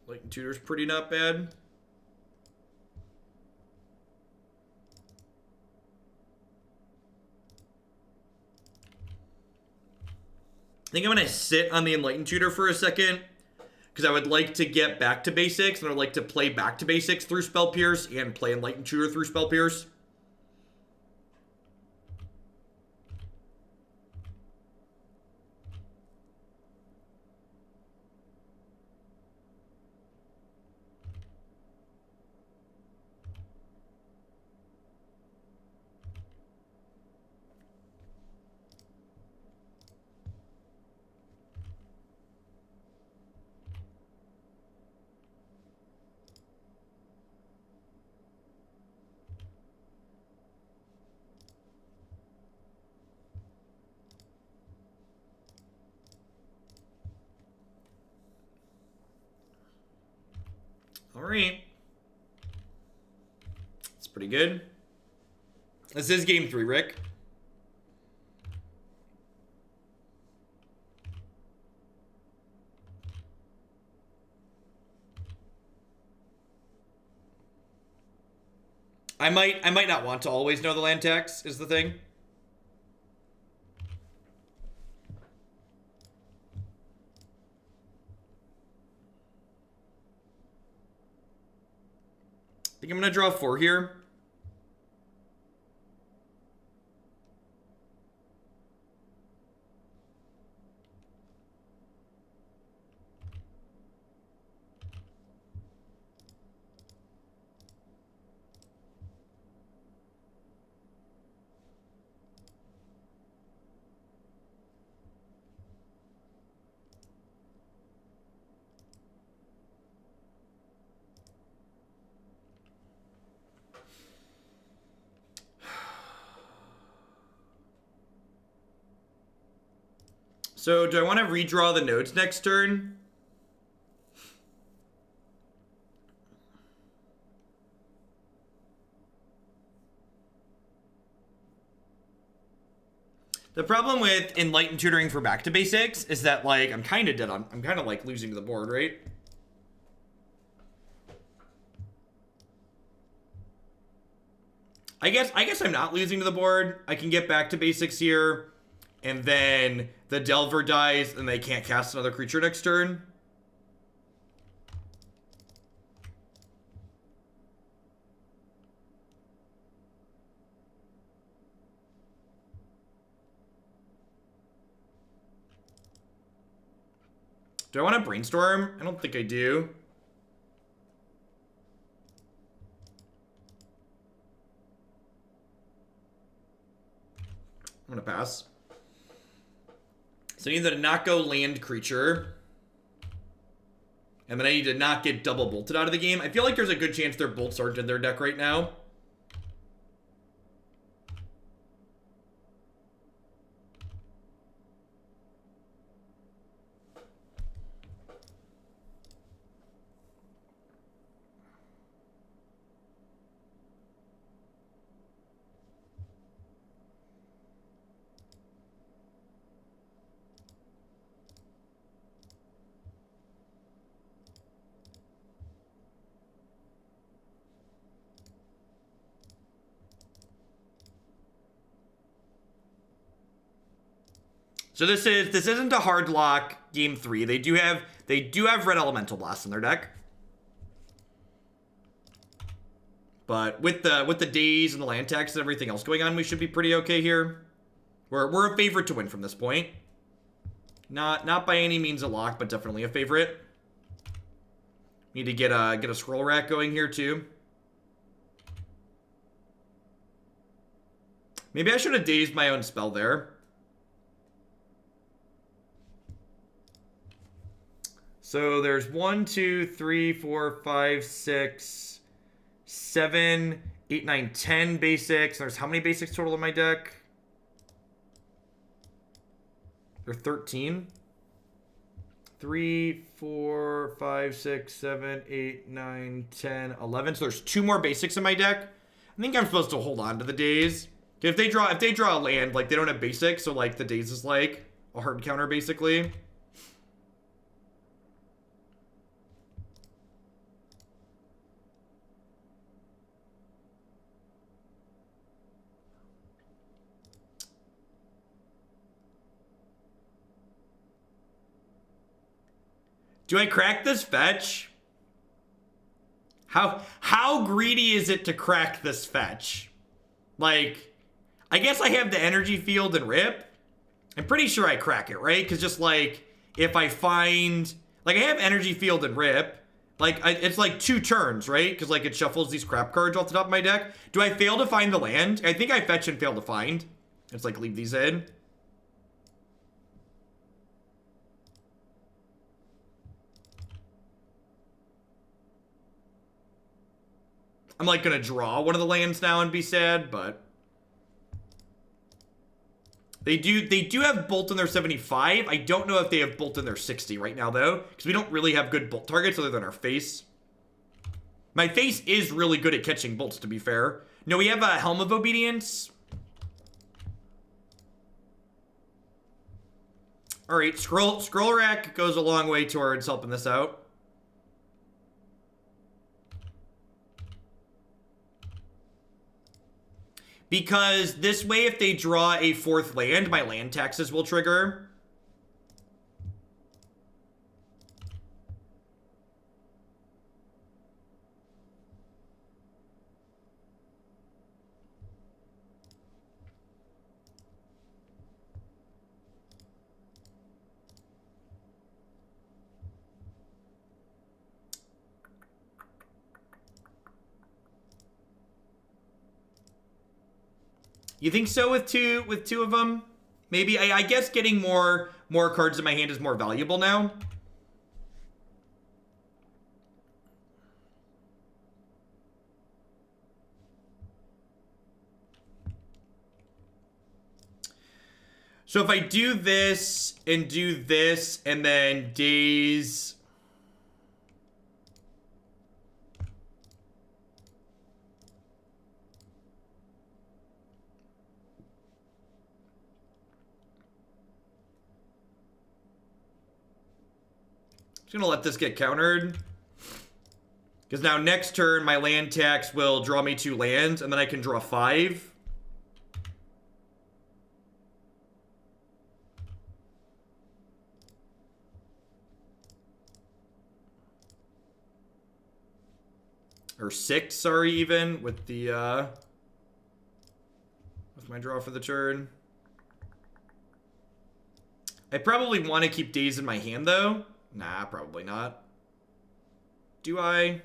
S1: Enlightened Tutor's pretty not bad. I think I'm going to sit on the Enlightened Tutor for a second, because I would like to get back to basics, and I would like to play back to basics through Spell Pierce, and play Enlightened Tutor through Spell Pierce. All right. It's pretty good. This is game 3, Rick. I might not want to always know the land tax, is the thing. I think I'm gonna draw 4 here. So, do I want to redraw the nodes next turn? The problem with Enlightened Tutoring for back to basics is that, like, I'm kind of dead on. I'm kind of, like, losing to the board, right? I guess I'm not losing to the board. I can get back to basics here. And then the Delver dies, and they can't cast another creature next turn. Do I want to Brainstorm? I don't think I do. I'm going to pass. So I need to not go land creature. And then I need to not get double bolted out of the game. I feel like there's a good chance their bolts aren't in their deck right now. So this isn't a hard lock game 3. They do have Red Elemental Blast in their deck. But with the Daze and the land tax and everything else going on, we should be pretty okay here. We're a favorite to win from this point. Not by any means a lock, but definitely a favorite. Need to get a scroll rack going here too. Maybe I should have dazed my own spell there. So there's 1, 2, 3, 4, 5, 6, 7, 8, 9, 10 basics. There's how many basics total in my deck? There are 13. 3, 4, 5, 6, 7, 8, 9, 10, 11. So there's 2 more basics in my deck. I think I'm supposed to hold on to the Daze. If they draw a land, like they don't have basics, so like the Daze is like a hard counter basically. Do I crack this fetch? How greedy is it to crack this fetch? Like, I guess I have the energy field and rip. I'm pretty sure I crack it, right? Because just like, if I find, like I have energy field and rip, like it's like 2 turns, right? Because like it shuffles these crap cards off the top of my deck. Do I fail to find the land? I think I fetch and fail to find. It's like leave these in. I'm like gonna draw one of the lands now and be sad, but they do have Bolt in their 75. I don't know if they have Bolt in their 60 right now though, because we don't really have good Bolt targets other than our face. My face is really good at catching bolts, to be fair. No, we have a Helm of Obedience. Alright, Scroll Rack goes a long way towards helping this out. Because this way, if they draw a 4th land, my land taxes will trigger. You think so with two of them? Maybe. I guess getting more cards in my hand is more valuable now. So if I do this and then Daze. Just gonna let this get countered. Because now next turn, my land tax will draw me 2 lands, and then I can draw 5. Or 6, sorry, even, with the, with my draw for the turn. I probably want to keep Daze in my hand, though. Nah, probably not. Do I? I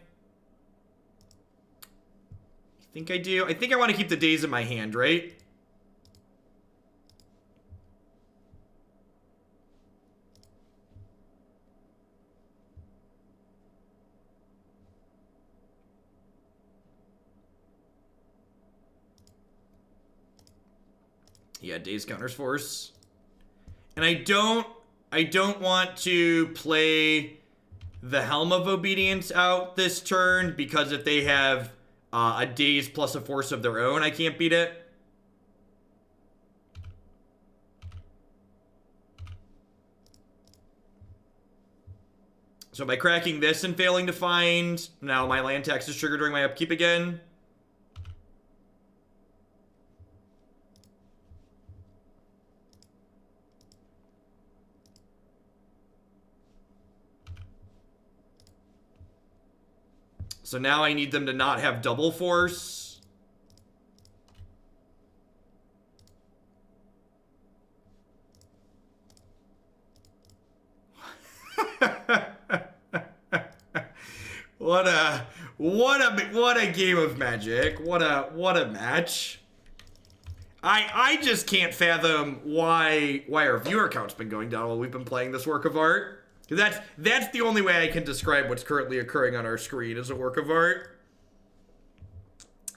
S1: think I do. I think I want to keep the Daze in my hand, right? Yeah, Daze counters force. And I don't want to play the Helm of Obedience out this turn, because if they have a Daze plus a force of their own, I can't beat it. So by cracking this and failing to find, now my land tax is triggered during my upkeep again. So now I need them to not have double force. What a game of Magic. What a match. I just can't fathom why our viewer count's been going down while we've been playing this work of art. Because that's the only way I can describe what's currently occurring on our screen as a work of art.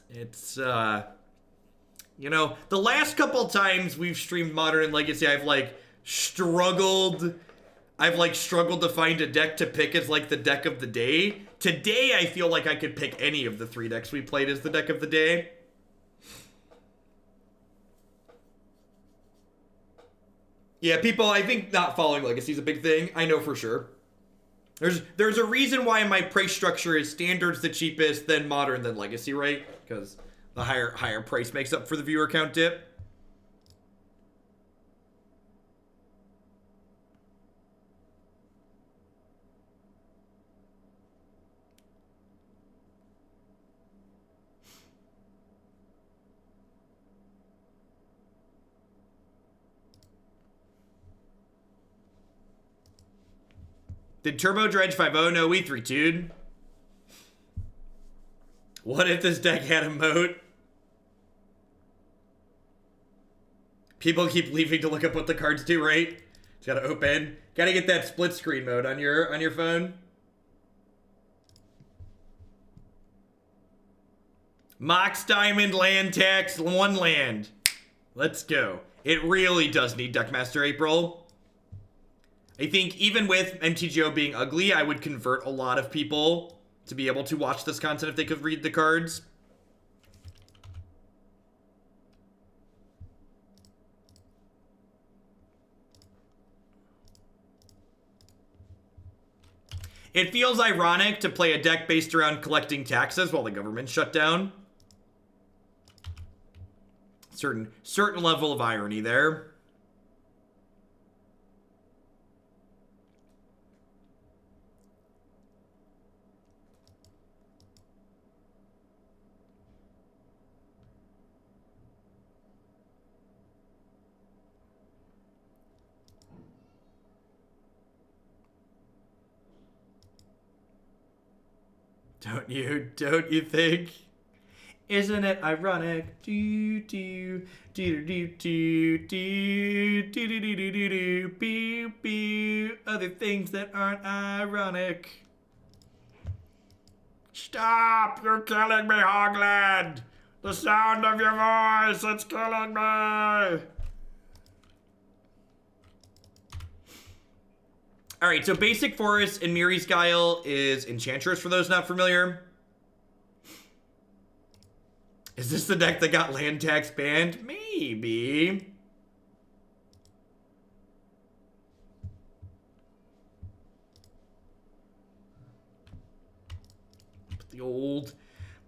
S1: It's, you know, the last couple times we've streamed Modern and Legacy, I've struggled to find a deck to pick as, like, the deck of the day. Today, I feel like I could pick any of the 3 decks we played as the deck of the day. Yeah, people, I think not following Legacy is a big thing. I know for sure. There's a reason why my price structure is Standard's the cheapest, then Modern, then Legacy, right? Because the higher price makes up for the viewer count dip. Did Turbo Dredge 5-0? No, we 3-2'd. What if this deck had a moat? People keep leaving to look up what the cards do, right? It's gotta open. Gotta get that split screen mode on your phone. Mox Diamond land tax, 1 land. Let's go. It really does need Deckmaster April. I think even with MTGO being ugly, I would convert a lot of people to be able to watch this content if they could read the cards. It feels ironic to play a deck based around collecting taxes while the government shut down. Certain level of irony there. Don't you think? Isn't it ironic? Do do do do do do do do do do do do do other things that aren't ironic. Stop! You're killing me, Hogland! The sound of your voice, it's killing me! Alright, so basic forest in Miri's Guile is Enchantress, for those not familiar. Is this the deck that got land tax banned? Maybe.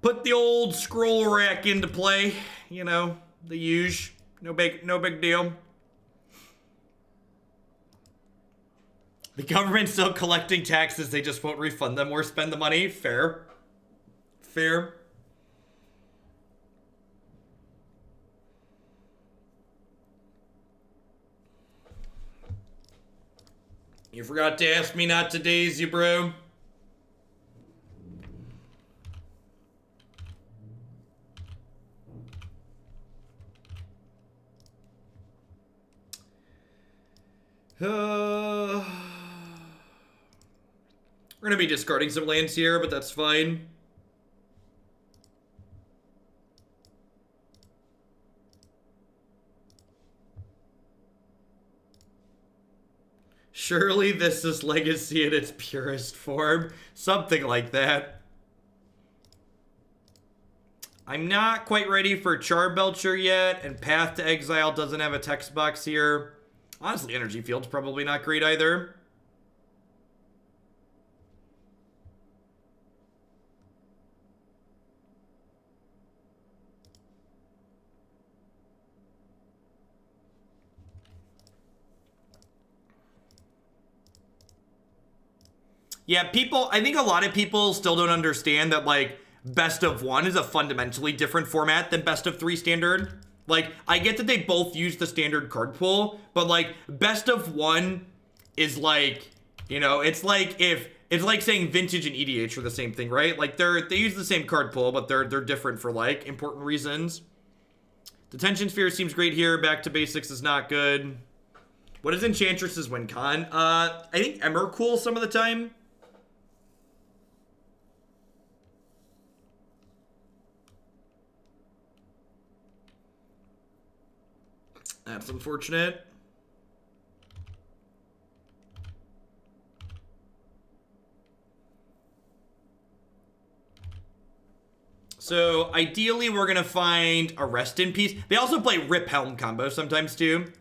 S1: Put the old scroll rack into play. You know, the usual. No big deal. The government's still collecting taxes, they just won't refund them or spend the money. Fair. Fair. You forgot to ask me not to daze you, bro. We're gonna be discarding some lands here, but that's fine. Surely this is Legacy in its purest form. Something like that. I'm not quite ready for Charbelcher yet, and Path to Exile doesn't have a text box here. Honestly, Energy Field's probably not great either. Yeah, I think a lot of people still don't understand that, like, Best of 1 is a fundamentally different format than Best of 3 standard. Like, I get that they both use the standard card pool, but, like, Best of 1 is like, you know, it's like saying Vintage and EDH are the same thing, right? Like, they use the same card pool, but they're different for, like, important reasons. Detention Sphere seems great here. Back to Basics is not good. What is Enchantress's win con? I think Emrakul some of the time. That's unfortunate. So, ideally, we're going to find a Rest in Peace. They also play Rip Helm combo sometimes, too.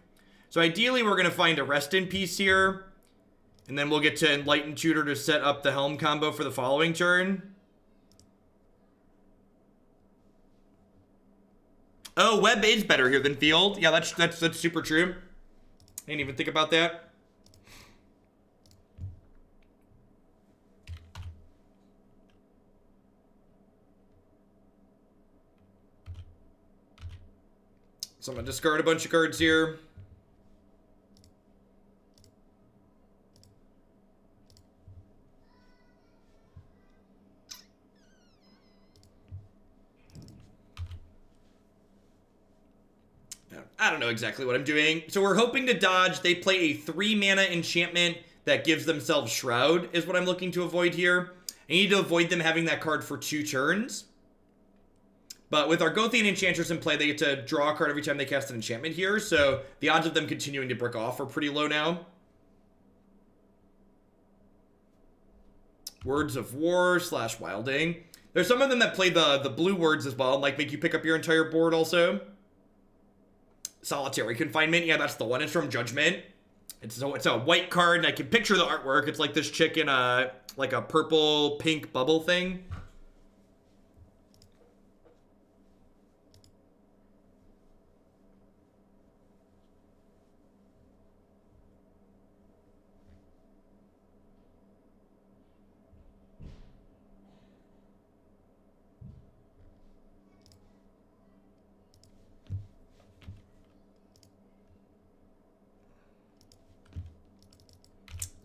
S1: So, ideally, we're going to find a Rest in Peace here. And then we'll get to Enlightened Tutor to set up the Helm combo for the following turn. Oh, Web is better here than Field. Yeah, that's super true. I didn't even think about that. So I'm gonna discard a bunch of cards here. I don't know exactly what I'm doing. So we're hoping to dodge. They play a 3-mana enchantment that gives themselves Shroud, is what I'm looking to avoid here. I need to avoid them having that card for 2 turns. But with our Gothian Enchantress in play, they get to draw a card every time they cast an enchantment here. So the odds of them continuing to brick off are pretty low now. Words of War / Wilding. There's some of them that play the blue words as well, like make you pick up your entire board also. Solitary Confinement, yeah, that's the one. It's from Judgment. It's a white card, and I can picture the artwork. It's like this chick in a like a purple pink bubble thing.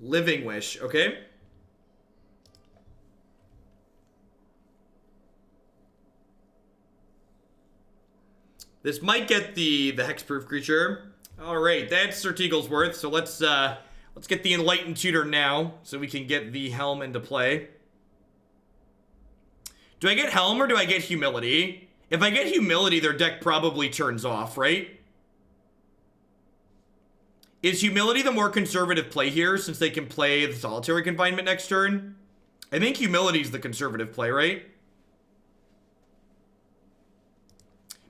S1: Living Wish, okay. This might get the hexproof creature. All right, that's Sir Teaglesworth. So let's get the Enlightened Tutor now, so we can get the Helm into play. Do I get Helm or do I get Humility? If I get Humility, their deck probably turns off, right? Is Humility the more conservative play here, since they can play the Solitary Confinement next turn? I think Humility is the conservative play, right?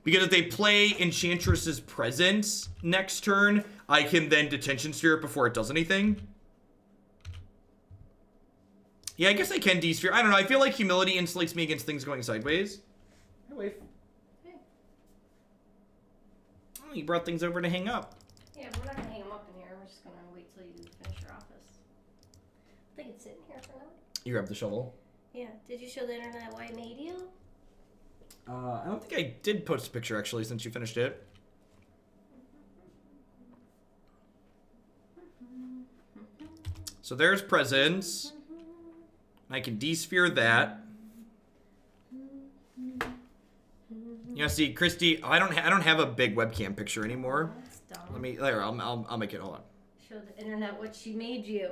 S1: Because if they play Enchantress's Presence next turn, I can then Detention Sphere it before it does anything. Yeah, I guess I can D-Sphere. I don't know, I feel like Humility insulates me against things going sideways. Hi, Wave.
S2: Hey.
S1: Oh, you brought things over to hang up.
S2: Yeah, we're not gonna hang them up in here. We're just gonna wait till you finish your office. I think it's sitting here for now.
S1: You grabbed the shovel.
S2: Yeah. Did you show the internet why I made you?
S1: I don't think I did post a picture, actually, since you finished it. So there's Presence. I can D-Sphere that. Yeah, see, Christy, I don't have a big webcam picture anymore.
S2: That's dumb.
S1: Let me, there, I'll make it, hold on.
S2: Show the internet what she made you.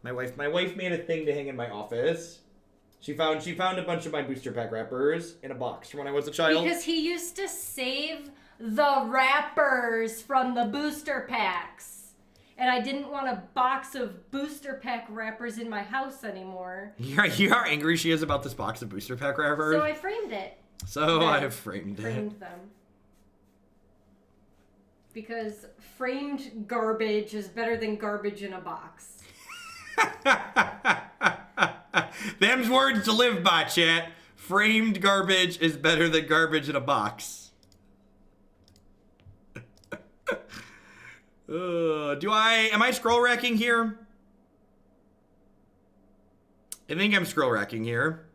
S1: My wife made a thing to hang in my office. She found a bunch of my booster pack wrappers in a box from when I was a child.
S2: Because he used to save the wrappers from the booster packs. And I didn't want a box of booster pack wrappers in my house anymore.
S1: You are angry she is about this box of booster pack wrappers?
S2: So I framed it.
S1: So I have framed
S2: them. Because framed garbage is better than garbage in a box.
S1: Them's words to live by, chat. Framed garbage is better than garbage in a box. Am I scroll racking here? I think I'm scroll racking here.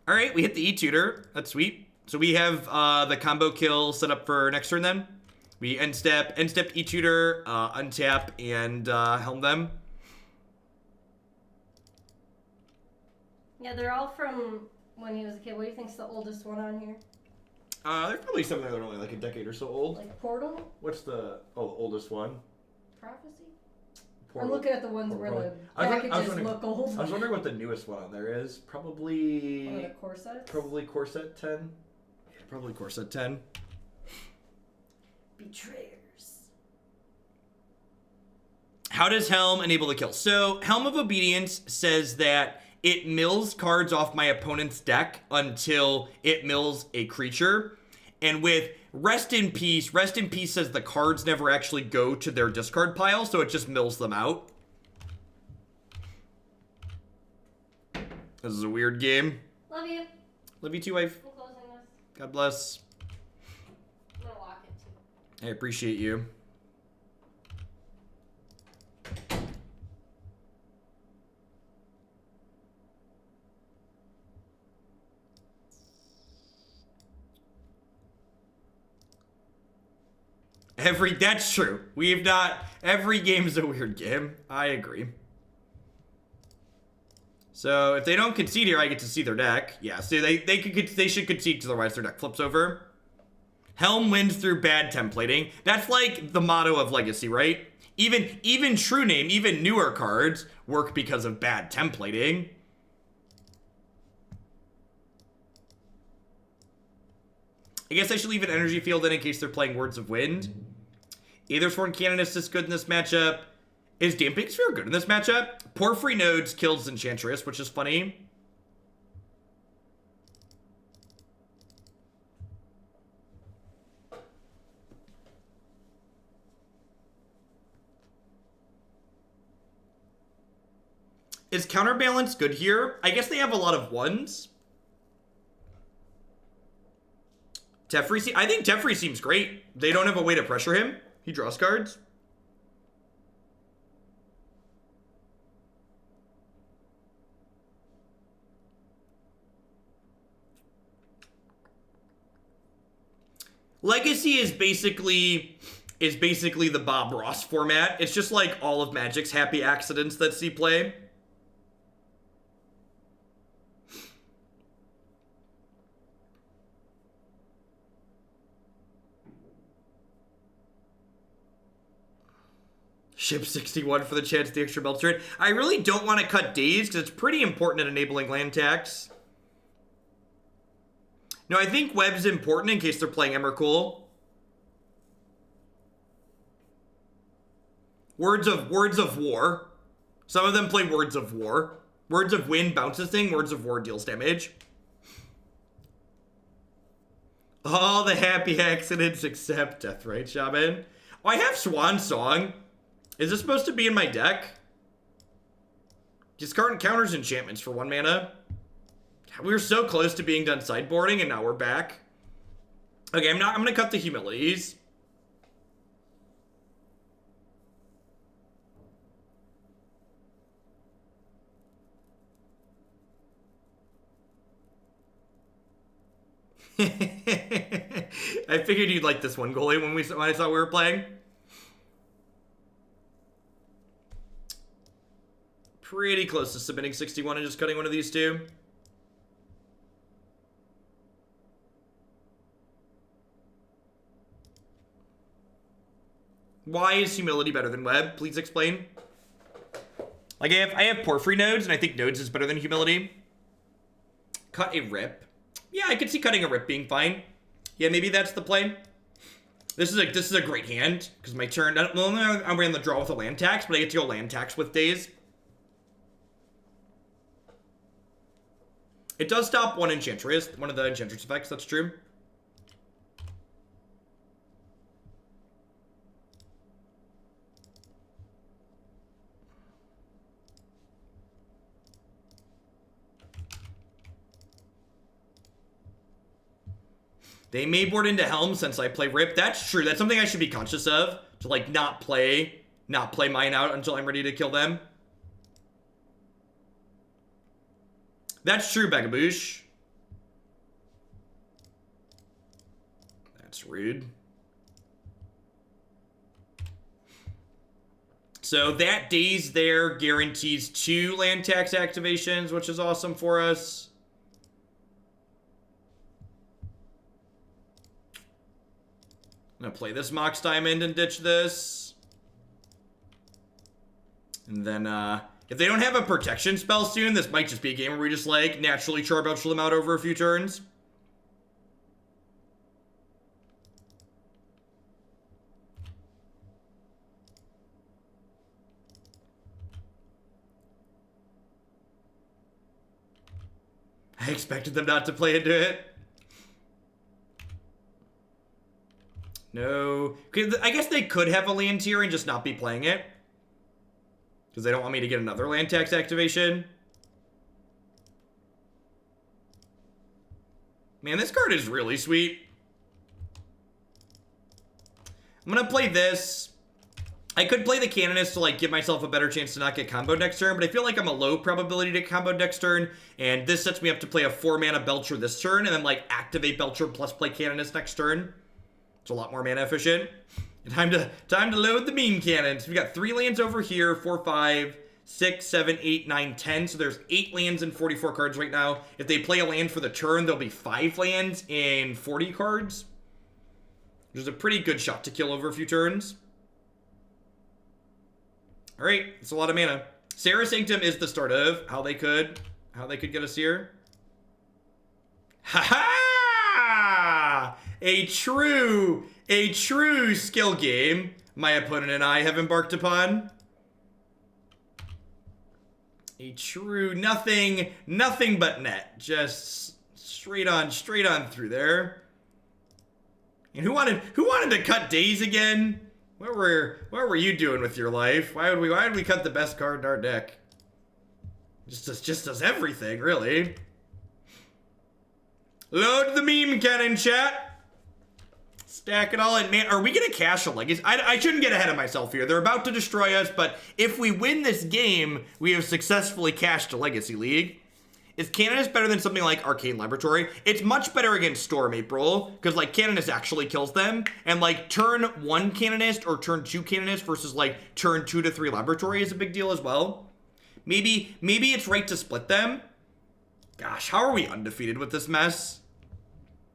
S1: All right, we hit the E-Tutor. That's sweet. So we have the combo kill set up for next turn then. We end step E-Tutor, untap, and helm them.
S2: Yeah, they're all from when he was a kid. What do you think's the oldest one on here?
S1: There's probably some that are only like a decade or so old.
S2: Like Portal?
S1: What's the oldest one?
S2: Prophecy?
S1: Portal.
S2: I'm looking at the ones where the packages look old.
S1: I was wondering what the newest one on there is. Probably...
S2: One of the corsets?
S1: Probably Corset 10. Yeah, probably Corset 10.
S2: Betrayers.
S1: How does Helm enable the kill? So, Helm of Obedience says that it mills cards off my opponent's deck until it mills a creature. And with Rest in Peace says the cards never actually go to their discard pile, so it just mills them out. This is a weird game.
S2: Love you.
S1: Love you too, wife.
S2: I'm closing this.
S1: God bless.
S2: I'm gonna lock it too.
S1: I appreciate you. That's true. Every game's a weird game. I agree. So if they don't concede here, I get to see their deck. Yeah, so they should concede to the rest. Their deck flips over. Helm wins through bad templating. That's like the motto of Legacy, right? Even True Name, even newer cards work because of bad templating. I guess I should leave an energy field in case they're playing Words of Wind. Ethersworn Canonist is good in this matchup. Is Damping Sphere good in this matchup? Porphyry Nodes kills Enchantress, which is funny. Is Counterbalance good here? I guess they have a lot of ones. Teferi, I think Teferi seems great. They don't have a way to pressure him. He draws cards. Legacy is basically the Bob Ross format. It's just like all of Magic's happy accidents that see play. Ship 61 for the chance the extra belt turn. I really don't want to cut Daze because it's pretty important at enabling land tax. No, I think Web's important in case they're playing Emrakul. Words of War. Some of them play Words of War. Words of Wind bounces thing. Words of War deals damage. All the happy accidents except Deathrite Shaman. Oh, I have Swan Song. Is this supposed to be in my deck? Discard counters enchantments for 1 mana. We were so close to being done sideboarding, and now we're back. Okay, I'm gonna cut the humilities. I figured you'd like this one, goalie, when I saw we were playing. Pretty close to submitting 61 and just cutting one of these two. Why is Humility better than Web? Please explain. Like, I have Porphyry Nodes, and I think Nodes is better than Humility. Cut a Rip. Yeah, I could see cutting a Rip being fine. Yeah, maybe that's the play. This is a great hand, because my turn... I'm going to draw with a land tax, but I get to go land tax with Daze. It does stop one Enchantress, one of the Enchantress effects, that's true. They may board into Helm since I play Rip. That's true. That's something I should be conscious of. To, like, not play mine out until I'm ready to kill them. That's true, Bagaboosh. That's rude. So that Daze there guarantees 2 land tax activations, which is awesome for us. I'm gonna play this Mox Diamond and ditch this. And then, if they don't have a protection spell soon, this might just be a game where we just, like, naturally Charbelcher them out over a few turns. I expected them not to play into it. No. I guess they could have a land tier and just not be playing it. Because they don't want me to get another land tax activation. Man, this card is really sweet. I'm going to play this. I could play the Canonist to, like, give myself a better chance to not get comboed next turn, but I feel like I'm a low probability to get comboed next turn, and this sets me up to play a 4-mana Belcher this turn, and then, like, activate Belcher plus play Canonist next turn. It's a lot more mana efficient. Time to load the beam cannons. We got 3 lands over here, 4, 5, 6, 7, 8, 9, 10. So there's 8 lands and 44 cards right now. If they play a land for the turn, there'll be 5 lands and 40 cards. Which is a pretty good shot to kill over a few turns. Alright, it's a lot of mana. Sarah Sanctum is the start of how they could get us here. Ha-ha! A true skill game. my opponent and I have embarked upon. A true nothing but net. Just straight on through there. And who wanted to cut Daze again? What were you doing with your life? Why would we cut the best card in our deck? Just does everything, really. Load the meme cannon, chat. Stack it all in. Man, are we gonna cash a legacy? I shouldn't get ahead of myself here. They're about to destroy us, but if we win this game, we have successfully cashed a legacy league. Is Canonist better than something like Arcane Laboratory? It's much better against Storm April, because like Canonist actually kills them, and like turn 1 Canonist or turn 2 Canonist versus like turn 2 to 3 Laboratory is a big deal as well. Maybe it's right to split them. Gosh, how are we undefeated with this mess?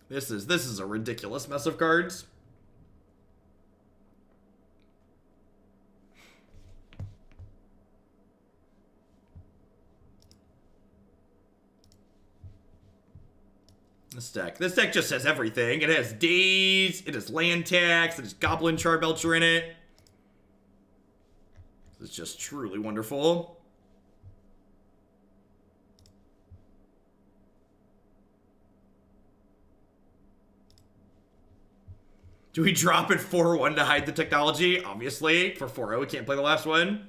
S1: This is a ridiculous mess of cards. This deck just has everything. It has Daze, it has land tax, it has Goblin Charbelcher in it. It's just truly wonderful. Do we drop it 4-1 to hide the technology? Obviously. For 4-0, we can't play the last one.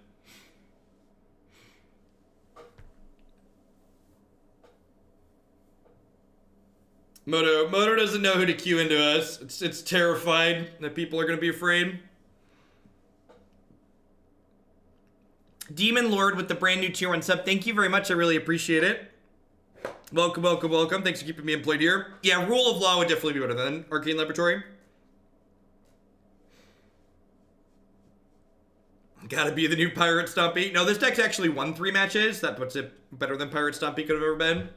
S1: Moto doesn't know who to queue into us. It's terrified that people are going to be afraid. Demon Lord with the brand new tier 1 sub. Thank you very much. I really appreciate it. Welcome, welcome, welcome. Thanks for keeping me employed here. Yeah, Rule of Law would definitely be better than Arcane Laboratory. Gotta be the new Pirate Stompy. No, this deck's actually won 3 matches. That puts it better than Pirate Stompy could have ever been.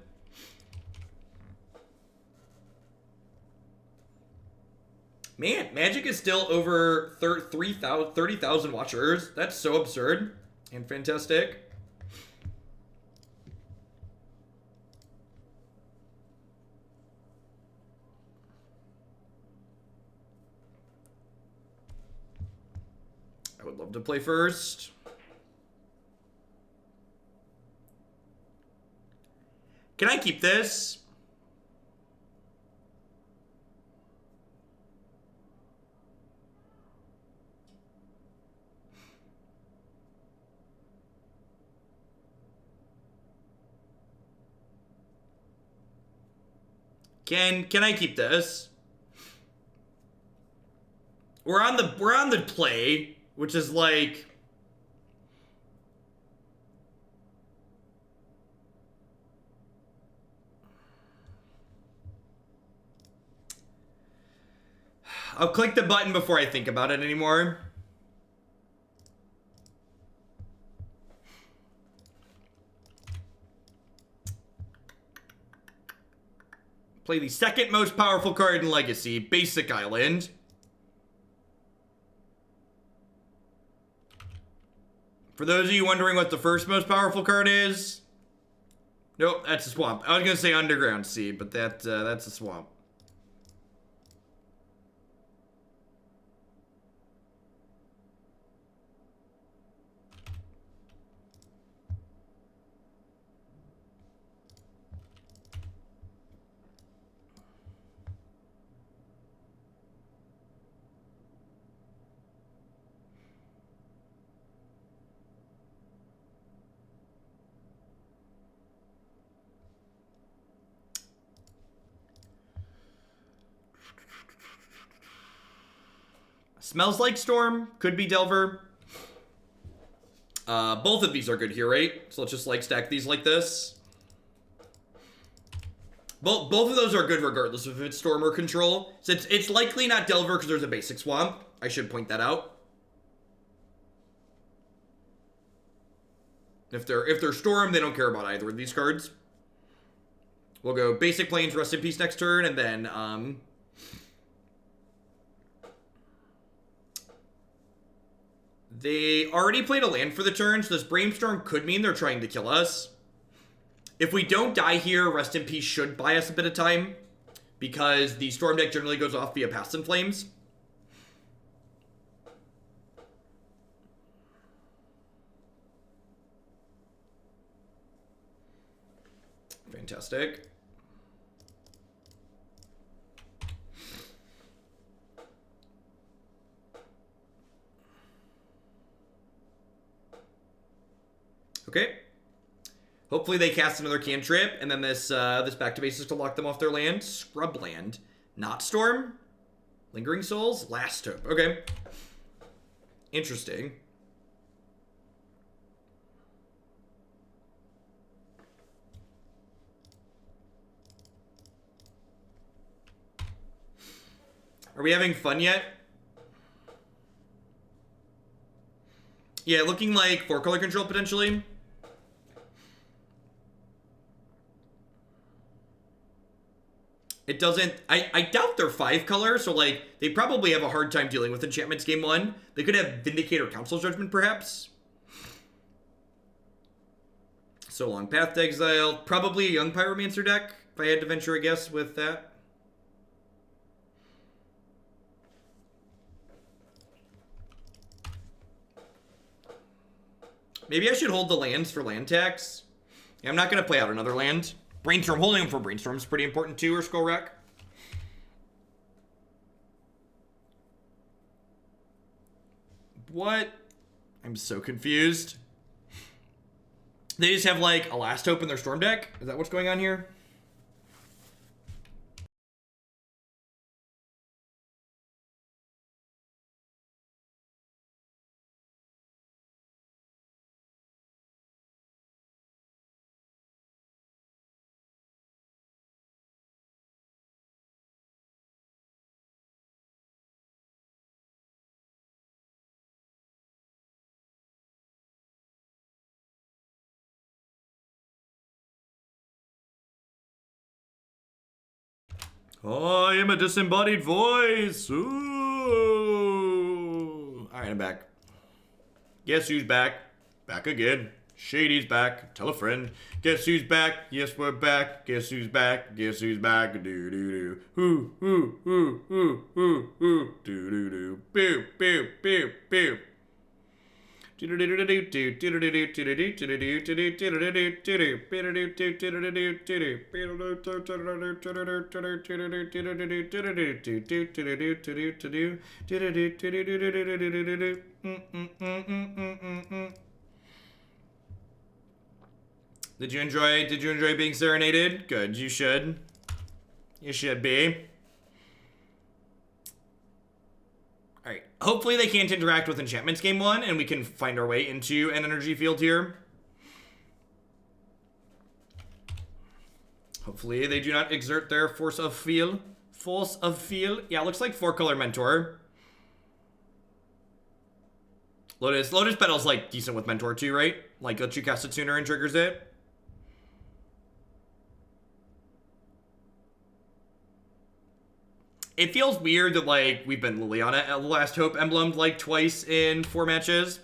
S1: Man, Magic is still over 30,000 watchers. That's so absurd and fantastic. I would love to play first. Can I keep this? Can I keep this? We're on the play, which is like I'll click the button before I think about it anymore. Play the second most powerful card in Legacy, Basic Island. For those of you wondering what the first most powerful card is, nope, that's a swamp. I was gonna say Underground Sea, but that's a swamp. Smells Like Storm, could be Delver. Both of these are good here, right? So let's just like stack these like this. Both of those are good regardless of if it's Storm or Control. So it's likely not Delver because there's a basic swamp. I should point that out. If they're Storm, they don't care about either of these cards. We'll go basic plains, Rest in Peace next turn, and then they already played a land for the turn, so this Brainstorm could mean they're trying to kill us. If we don't die here, Rest in Peace should buy us a bit of time, because the Storm deck generally goes off via Past in Flames. Fantastic. Okay. Hopefully they cast another cantrip, and then this back to basics to lock them off their land. Scrubland. Not Storm. Lingering Souls. Last Hope. Okay. Interesting. Are we having fun yet? Yeah, looking like 4-color control potentially. It doesn't... I doubt they're 5-color, so, like, they probably have a hard time dealing with enchantments game 1. They could have Vindicator Council Judgment, perhaps. So Long Path to Exile. Probably a Young Pyromancer deck, if I had to venture a guess with that. Maybe I should hold the lands for land tax. Yeah, I'm not going to play out another land. Brainstorm, holding them for Brainstorm is pretty important too, or Skull Rack. What? I'm so confused. They just have like a Last Hope in their Storm deck? Is that what's going on here? I am a disembodied voice. Ooh. All right, I'm back. Guess who's back? Back again. Shady's back. Tell a friend. Guess who's back? Yes, we're back. Guess who's back? Guess who's back? Do do do. Hoo hoo hoo hoo hoo hoo. Do do do. Pew pew pew pew. Did you enjoy being serenaded? Good, you should. You should be. Alright, hopefully they can't interact with enchantments game 1, and we can find our way into an energy field here. Hopefully they do not exert their force of feel. Force of feel. Yeah, looks like 4-color Mentor. Lotus Petal's like decent with Mentor too, right? Like lets you cast it sooner and triggers it. It feels weird that, like, we've been Liliana Last Hope emblemed, like, twice in 4 matches.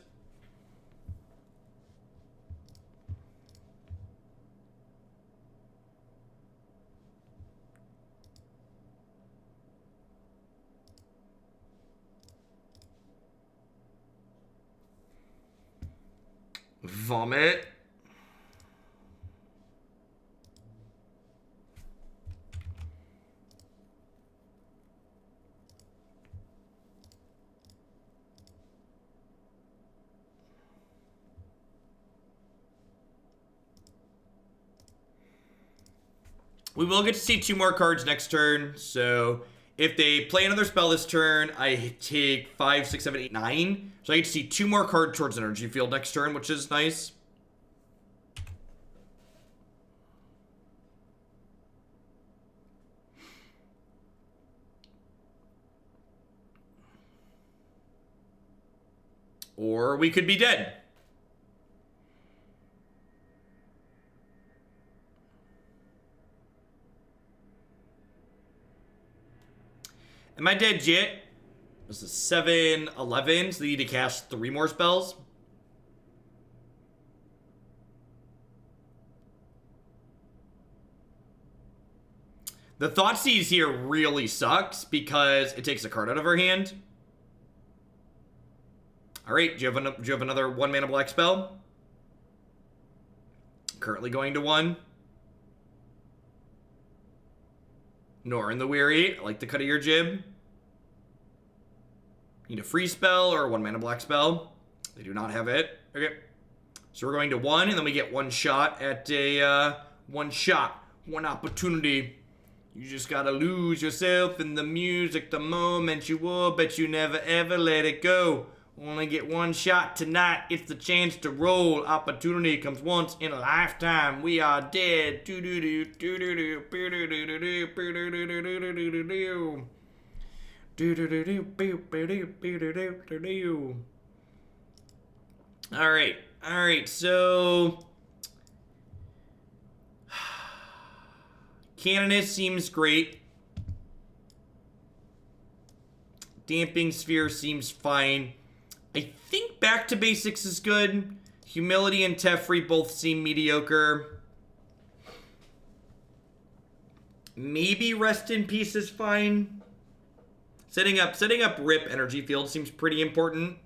S1: Vomit. We will get to see 2 more cards next turn, so if they play another spell this turn, I take 5, 6, 7, 8, 9. So I get to see 2 more cards towards Energy Field next turn, which is nice. Or we could be dead. Am I dead yet? This is 7, 11, so they need to cast 3 more spells. The Thoughtseize here really sucks because it takes a card out of our hand. Alright, do you have another 1-mana black spell? Currently going to 1. Nor in the Weary. I like the cut of your jib. Need a free spell or a 1 mana black spell. They do not have it. Okay. So we're going to 1, and then we get 1 shot at a, 1 shot. 1 opportunity. You just gotta lose yourself in the music the moment you will, but you never ever let it go. Only get 1 shot tonight. It's the chance to roll. Opportunity comes once in a lifetime. We are dead. Alright, so Canonist seems great. Damping Sphere seems fine. I think Back to Basics is good. Humility and Teferi both seem mediocre. Maybe Rest in Peace is fine. Setting up Rip Energy Field seems pretty important.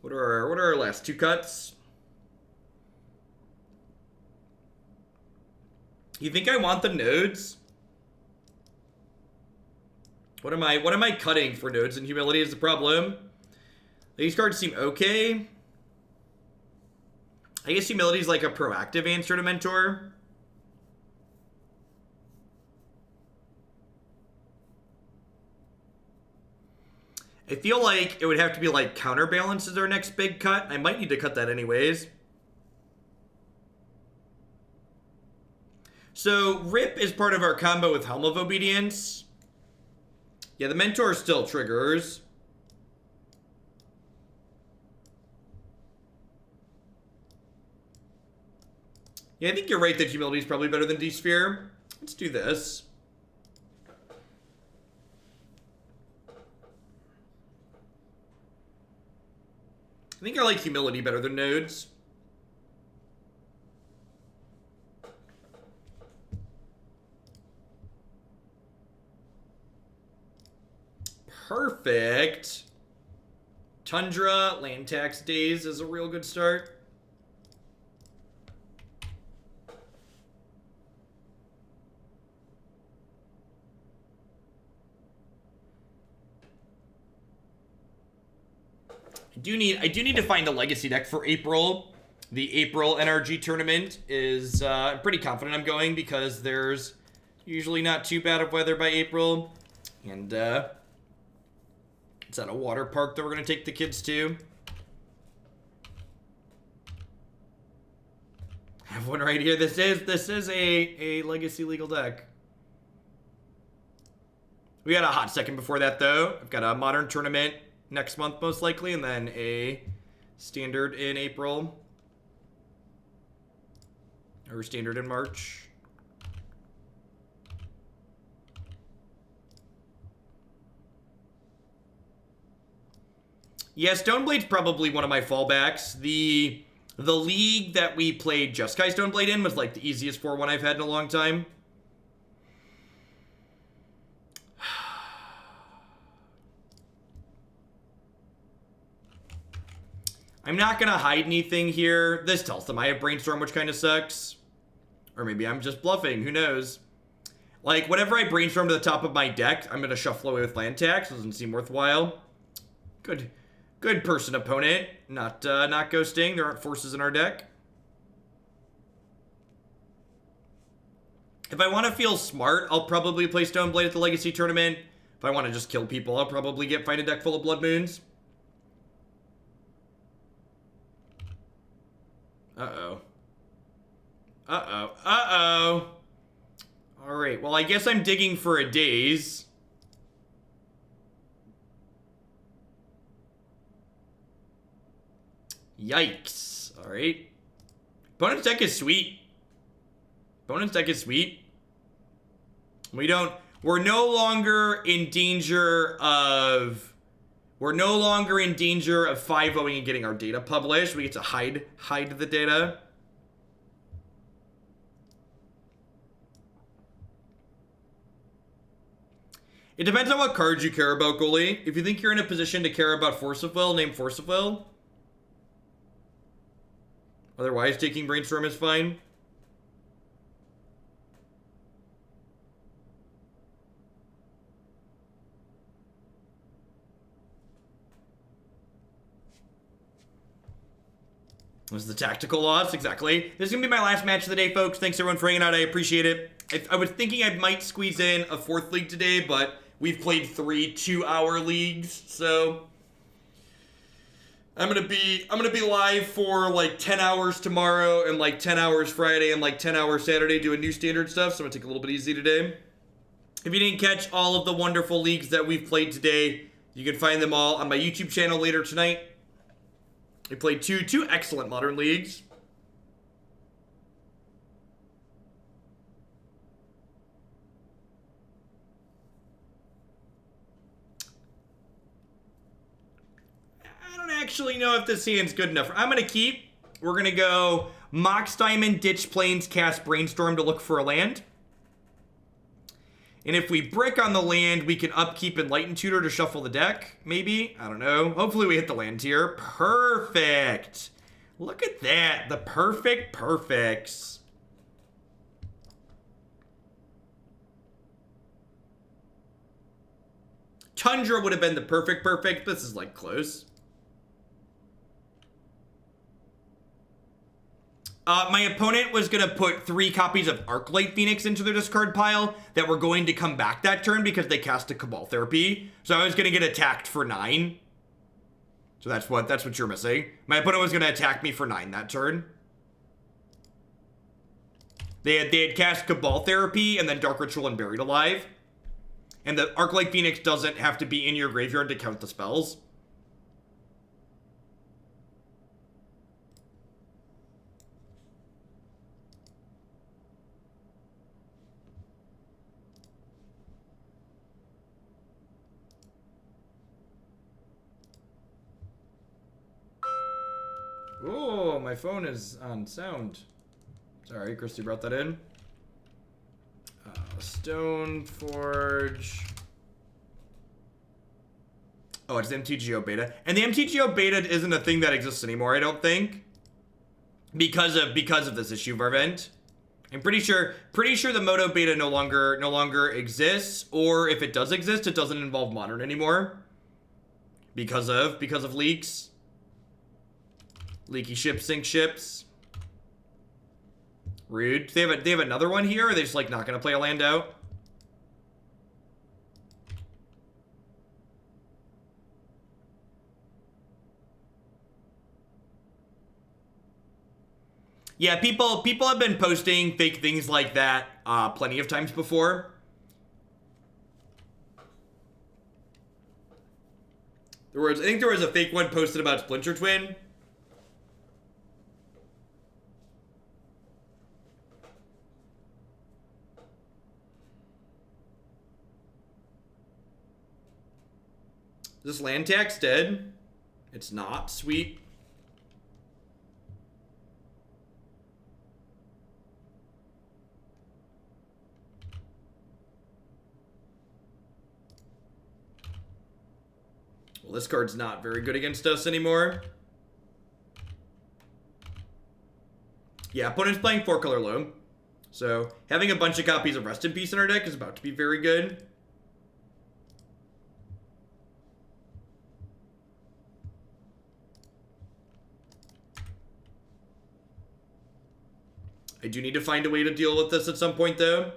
S1: What are our last 2 cuts? You think I want the nodes? What am I cutting for nodes and humility is the problem? These cards seem okay. I guess humility is like a proactive answer to Mentor. I feel like it would have to be like Counterbalance is our next big cut. I might need to cut that anyways. So Rip is part of our combo with Helm of Obedience. Yeah, the Mentor still triggers. Yeah, I think you're right that humility is probably better than D-Sphere. Let's do this. I think I like humility better than nodes. Perfect. Tundra, land tax Daze is a real good start. I do need to find a legacy deck for April. The April NRG tournament is I'm pretty confident I'm going because there's usually not too bad of weather by April. And it's at a water park that we're gonna take the kids to. I have one right here. This is a legacy legal deck. We had a hot second before that though. I've got a modern tournament next month most likely, and then a standard in April. Or standard in March. Yeah, Stoneblade's probably one of my fallbacks. The league that we played Jeskai Stoneblade in was like the easiest 4-1 I've had in a long time. I'm not gonna hide anything here. This tells them I have Brainstorm, which kind of sucks. Or maybe I'm just bluffing, who knows? Like, whenever I brainstorm to the top of my deck, I'm gonna shuffle away with land tax. Doesn't seem worthwhile. Good person, opponent. Not ghosting. There aren't forces in our deck. If I want to feel smart, I'll probably play Stoneblade at the Legacy Tournament. If I want to just kill people, I'll probably find a deck full of Blood Moons. Uh-oh. Uh-oh. Uh-oh. Alright, well, I guess I'm digging for a Daze. Yikes. Alright. Opponent's deck is sweet. Opponent's deck is sweet. We're no longer in danger of 5-0ing and getting our data published. We get to hide the data. It depends on what cards you care about, goalie. If you think you're in a position to care about Force of Will, name Force of Will. Otherwise, taking Brainstorm is fine. This is the tactical loss, exactly. This is going to be my last match of the day, folks. Thanks, everyone, for hanging out. I appreciate it. I was thinking I might squeeze in a 4th league today, but we've played 3 2-hour leagues, so I'm gonna be live for like 10 hours tomorrow and like 10 hours Friday and like 10 hours Saturday doing new standard stuff, so I'm gonna take a little bit easy today. If you didn't catch all of the wonderful leagues that we've played today, you can find them all on my YouTube channel later tonight. We played two excellent Modern leagues. I don't actually know if this hand's good enough. I'm going to keep. We're going to go Mox Diamond, Ditch Plains, cast Brainstorm to look for a land. And if we brick on the land, we can upkeep Enlightened Tutor to shuffle the deck, maybe? I don't know. Hopefully we hit the land tier. Perfect. Look at that. The perfect perfects. Tundra would have been the perfect perfect. This is like close. My opponent was going to put 3 copies of Arclight Phoenix into their discard pile that were going to come back that turn because they cast a Cabal Therapy. So I was going to get attacked for 9. So that's what you're missing. My opponent was going to attack me for 9 that turn. They had cast Cabal Therapy and then Dark Ritual and Buried Alive. And the Arclight Phoenix doesn't have to be in your graveyard to count the spells. Oh, my phone is on sound. Sorry, Christy brought that in. Stoneforge. Oh, it's the MTGO beta. And the MTGO beta isn't a thing that exists anymore, I don't think. Because of this issue, Varvent. I'm pretty sure the Moto beta no longer exists, or if it does exist, it doesn't involve Modern anymore. Because of leaks. Leaky ships sink ships. Rude. They have another one here, or are they just like not gonna play a land out? Yeah, people have been posting fake things like that plenty of times before. I think there was a fake one posted about Splinter Twin. Is this land tax dead? It's not. Sweet. Well, this card's not very good against us anymore. Yeah, opponent's playing 4-color Loam. So, having a bunch of copies of Rest in Peace in our deck is about to be very good. I do need to find a way to deal with this at some point, though.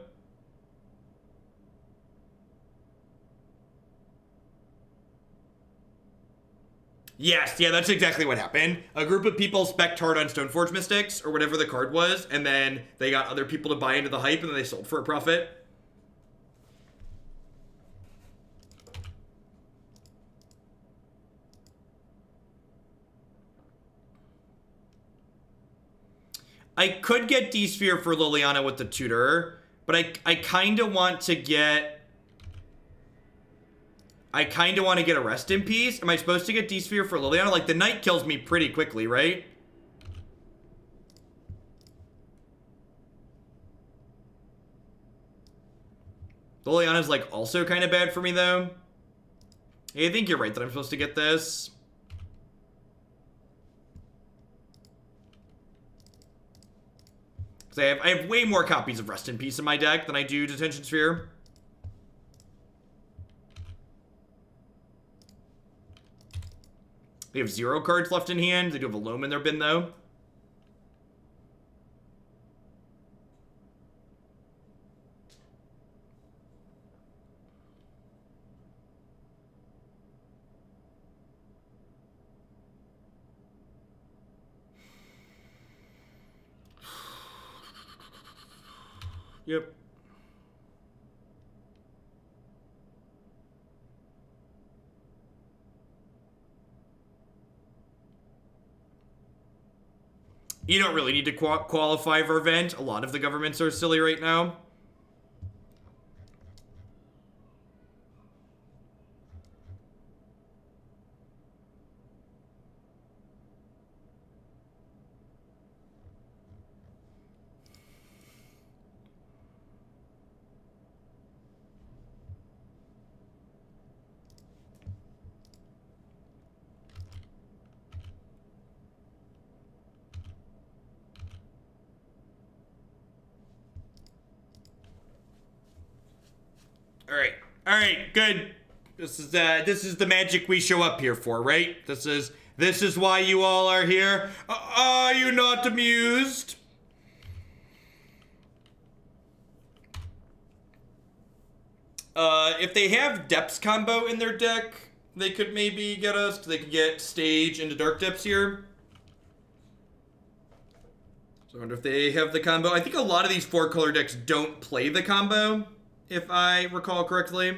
S1: Yes, yeah, that's exactly what happened. A group of people spec'd hard on Stoneforge Mystics, or whatever the card was, and then they got other people to buy into the hype, and then they sold for a profit. I could get D-Sphere for Liliana with the Tutor, but I kind of want to get... a Rest in Peace. Am I supposed to get D-Sphere for Liliana? Like, the Knight kills me pretty quickly, right? Liliana's, like, also kind of bad for me, though. Hey, I think you're right that I'm supposed to get this. Because I have way more copies of Rest in Peace in my deck than I do Detention Sphere. They have 0 cards left in hand. They do have a Loam in their bin, though. Yep. You don't really need to qualify for event. A lot of the governments are silly right now. All right, good. This is the magic we show up here for, right? This is why you all are here. Are you not amused? If they have Depths combo in their deck, they could maybe get us. They could get Stage into Dark Depths here. So I wonder if they have the combo. I think a lot of these 4-color decks don't play the combo, if I recall correctly.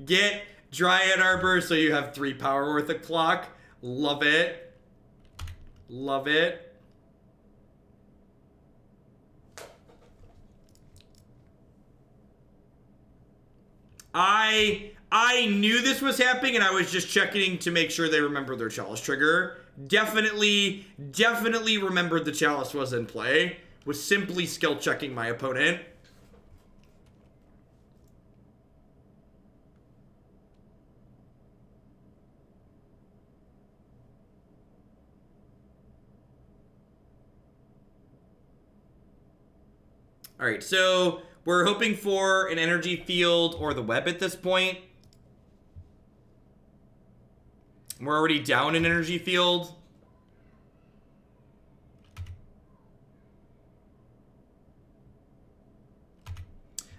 S1: Get Dryad Arbor so you have 3 power worth of clock. Love it. Love it. I knew this was happening, and I was just checking to make sure they remember their Chalice trigger. Definitely remembered the Chalice was in play. Was simply skill checking my opponent. All right, so we're hoping for an energy field or the web at this point. We're already down an energy field.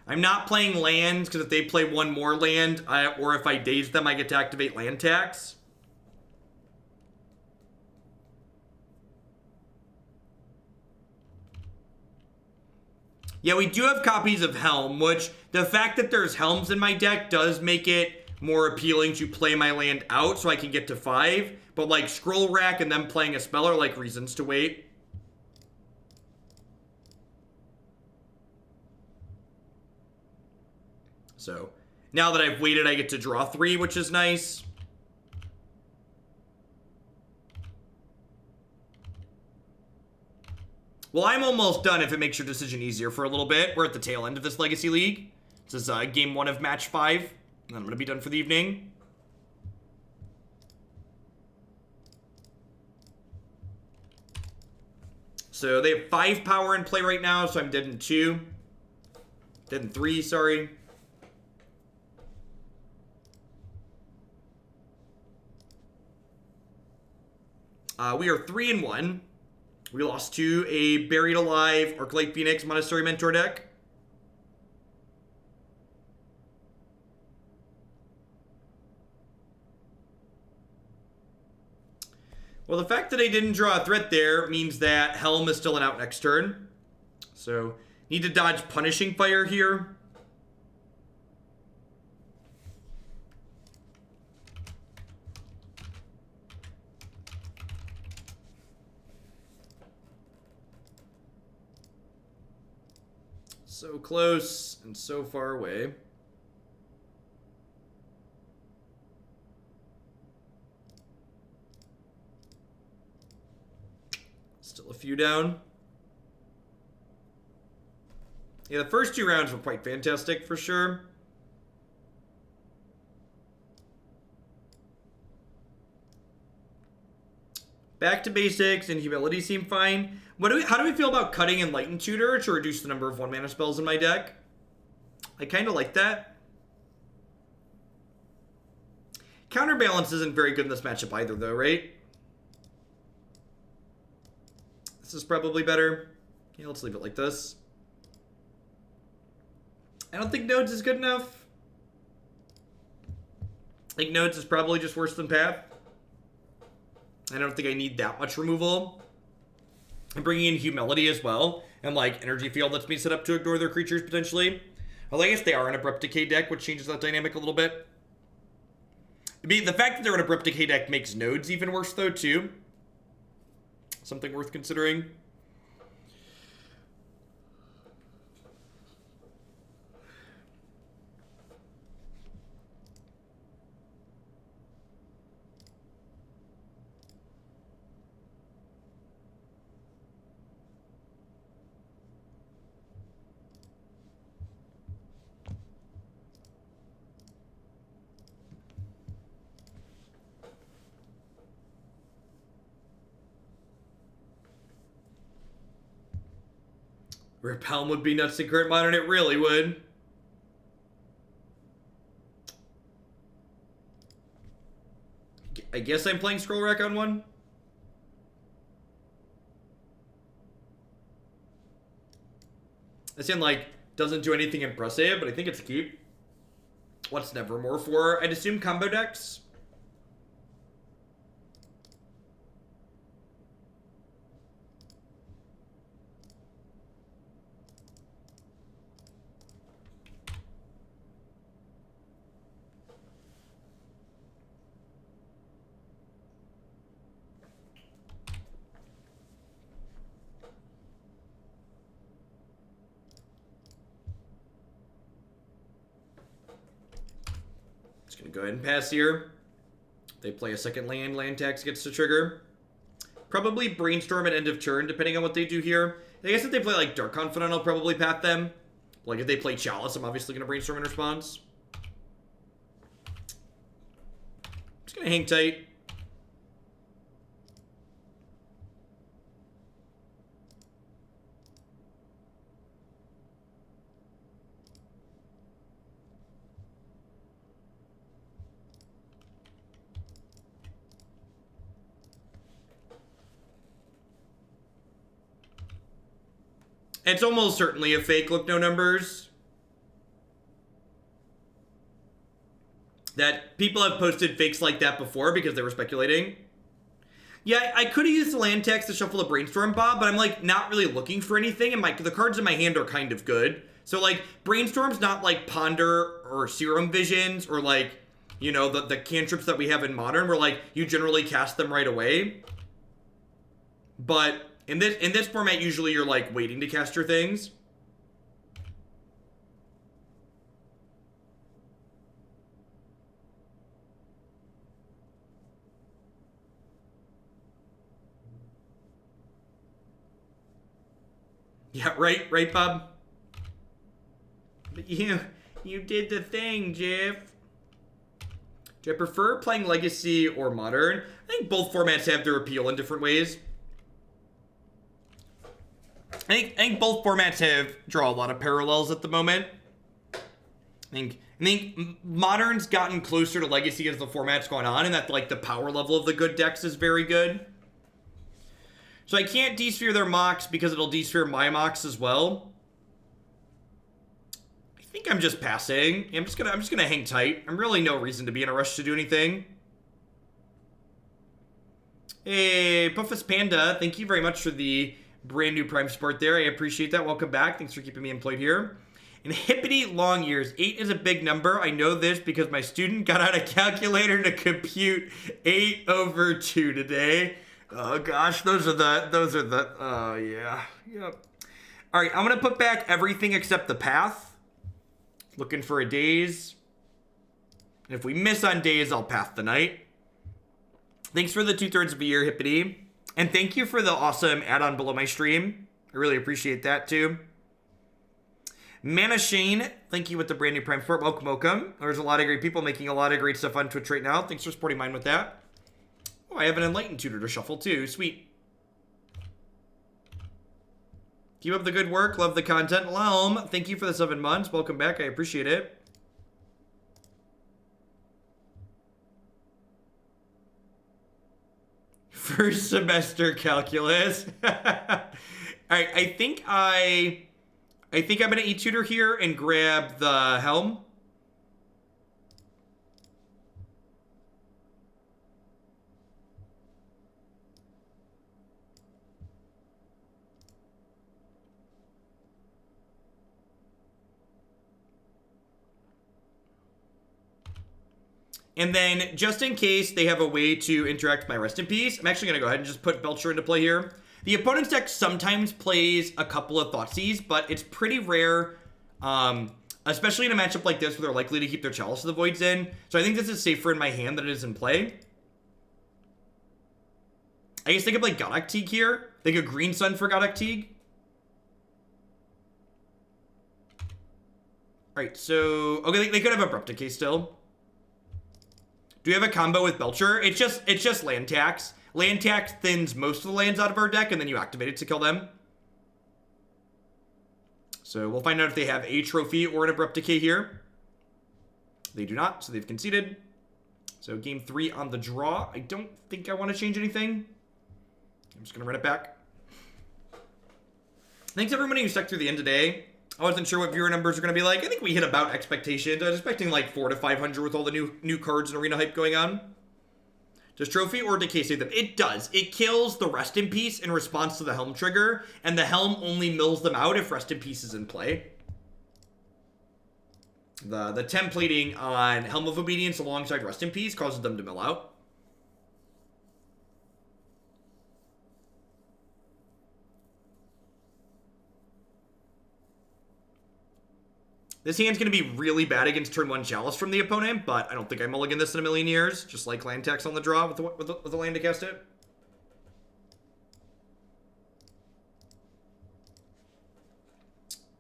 S1: I'm not playing lands because if they play one more land, or if I daze them, I get to activate land tax. Yeah, we do have copies of Helm, which the fact that there's Helms in my deck does make it more appealing to play my land out so I can get to 5. But like Scroll Rack and them playing a spell are like reasons to wait. So now that I've waited, I get to draw 3, which is nice. Well, I'm almost done if it makes your decision easier for a little bit. We're at the tail end of this Legacy League. This is game 1 of match 5. And then I'm going to be done for the evening. So they have 5 power in play right now, so I'm dead in 2. Dead in 3, sorry. We are 3-1. We lost to a Buried Alive Arclight Phoenix Monastery Mentor deck. Well, the fact that I didn't draw a threat there means that Helm is still an out next turn. So, need to dodge Punishing Fire here. So close and so far away. Still a few down. Yeah, the first 2 rounds were quite fantastic for sure. Back to basics and humility seem fine. How do we feel about cutting Enlightened Tutor to reduce the number of 1-mana spells in my deck? I kind of like that. Counterbalance isn't very good in this matchup either, though, right? This is probably better. Yeah, let's leave it like this. I don't think Nodes is good enough. I think Nodes is probably just worse than Path. I don't think I need that much removal. I'm bringing in Humility as well. And, like, Energy Field lets me set up to ignore their creatures, potentially. Although I guess they are an Abrupt Decay deck, which changes that dynamic a little bit. The fact that they're an Abrupt Decay deck makes Nodes even worse, though, too. Something worth considering. Rip Helm would be nuts in current modern, it really would. I guess I'm playing Scroll Rack on one. This in, like, doesn't do anything impressive, but I think it's a keep. What's Nevermore for? I'd assume combo decks. Go ahead and pass here. They play a second land tax gets to trigger. Probably Brainstorm at end of turn, depending on what they do here. I guess if they play like Dark Confidant, I'll probably path them. Like if they play Chalice, I'm obviously going to Brainstorm in response. Just going to hang tight. It's almost certainly a fake look no numbers. That people have posted fakes like that before because they were speculating. Yeah, I could have used the land text to shuffle a Brainstorm, Bob, but I'm like not really looking for anything, and the cards in my hand are kind of good. So like Brainstorm's not like Ponder or Serum Visions or like, you know, the cantrips that we have in Modern where like you generally cast them right away. But in this format, usually you're like waiting to cast your things. Yeah, right, Bob? But you did the thing, Jeff. Do I prefer playing Legacy or Modern? I think both formats have their appeal in different ways. I think both formats draw a lot of parallels at the moment. I think Modern's gotten closer to Legacy as the format's gone on, and that like the power level of the good decks is very good. So I can't desphere their Mox because it'll desphere my Mox as well. I think I'm just passing. I'm just gonna hang tight. I'm really no reason to be in a rush to do anything. Hey, Puffus Panda, thank you very much for the brand new Prime support there. I appreciate that. Welcome back. Thanks for keeping me employed here. And Hippity Long Years. 8 is a big number. I know this because my student got out a calculator to compute 8 over 2 today. Oh gosh, those are the, oh yeah. Yep. All right, I'm going to put back everything except the path. Looking for a Daze. And if we miss on Daze, I'll path the night. Thanks for the 2/3 of a year, Hippity. And thank you for the awesome add-on below my stream. I really appreciate that, too. Mana Shane, thank you with the brand new Prime support. Welcome. There's a lot of great people making a lot of great stuff on Twitch right now. Thanks for supporting mine with that. Oh, I have an Enlightened Tutor to shuffle too. Sweet. Keep up the good work. Love the content. Loam, thank you for the 7 months. Welcome back. I appreciate it. First semester calculus. All right, I think I'm gonna e-tutor here and grab the Helm. And then, just in case they have a way to interact with my Rest in Peace, I'm actually going to go ahead and just put Belcher into play here. The opponent's deck sometimes plays a couple of Thoughtseize, but it's pretty rare, especially in a matchup like this where they're likely to keep their Chalice of the Voids in. So I think this is safer in my hand than it is in play. I guess they could play Godok Teague here. They could Green Sun for Godok Teague. Alright, so... Okay, they could have Abrupt Decay still. Do we have a combo with Belcher? It's just land tax. Land tax thins most of the lands out of our deck, and then you activate it to kill them. So we'll find out if they have a trophy or an Abrupt Decay here. They do not, so they've conceded. So game 3 on the draw. I don't think I want to change anything. I'm just going to run it back. Thanks everybody who stuck through the end today. I wasn't sure what viewer numbers are going to be like. I think we hit about expectations. I was expecting like 400 to 500 with all the new cards and arena hype going on. Does Trophy or Decay save them? It does. It kills the Rest in Peace in response to the Helm trigger, and the Helm only mills them out if Rest in Peace is in play. The templating on Helm of Obedience alongside Rest in Peace causes them to mill out. This hand's going to be really bad against turn 1 Chalice from the opponent, but I don't think I mulligan this in a million years. Just like land tax on the draw with the land to cast it.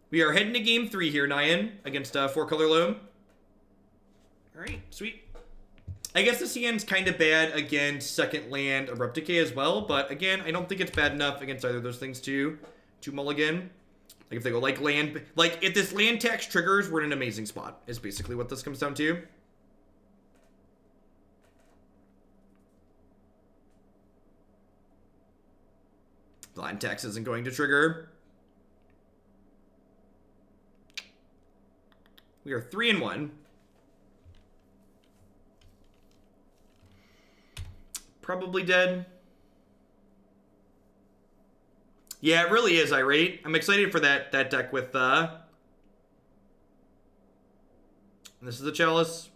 S1: We are heading to game 3 here, Nyan, against 4-color Loam. Alright, sweet. I guess this hand's kind of bad against second land Abrupt Decay as well, but again, I don't think it's bad enough against either of those things to mulligan. Like if they go like land, like if this land tax triggers, we're in an amazing spot, is basically what this comes down to. The land tax isn't going to trigger. We are 3-1. Probably dead. Yeah, it really is irate. I'm excited for that deck with this is the Chalice.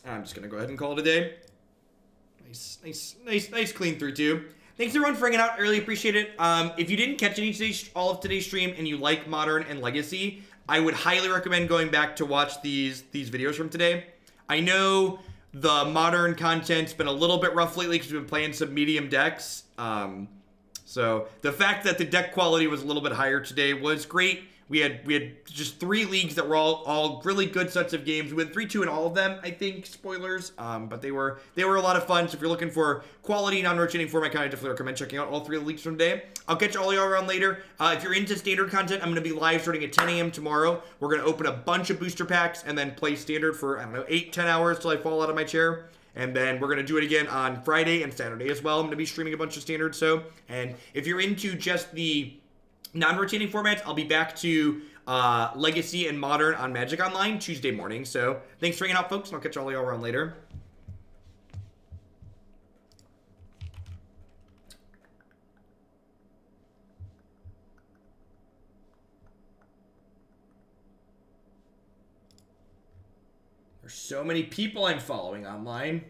S1: I'm just gonna go ahead and call it a day. Nice clean through too. Thanks everyone for hanging out. I really appreciate it. If you didn't catch all of today's stream and you like Modern and Legacy, I would highly recommend going back to watch these videos from today. I know the Modern content's been a little bit rough lately because we've been playing some medium decks. So the fact that the deck quality was a little bit higher today was great. We had just 3 leagues that were all really good sets of games. We went 3-2 in all of them, I think. Spoilers, but they were a lot of fun. So if you're looking for quality non-rotating format, I definitely recommend checking out all 3 of the leagues from today. I'll catch all y'all around later. If you're into standard content, I'm going to be live starting at 10 a.m. tomorrow. We're going to open a bunch of booster packs and then play standard for, I don't know, 8-10 hours till I fall out of my chair. And then we're going to do it again on Friday and Saturday as well. I'm going to be streaming a bunch of standard. And if you're into just the non-rotating formats, I'll be back to Legacy and Modern on Magic Online Tuesday morning. So thanks for hanging out, folks, and I'll catch all y'all around later. There's so many people I'm following online.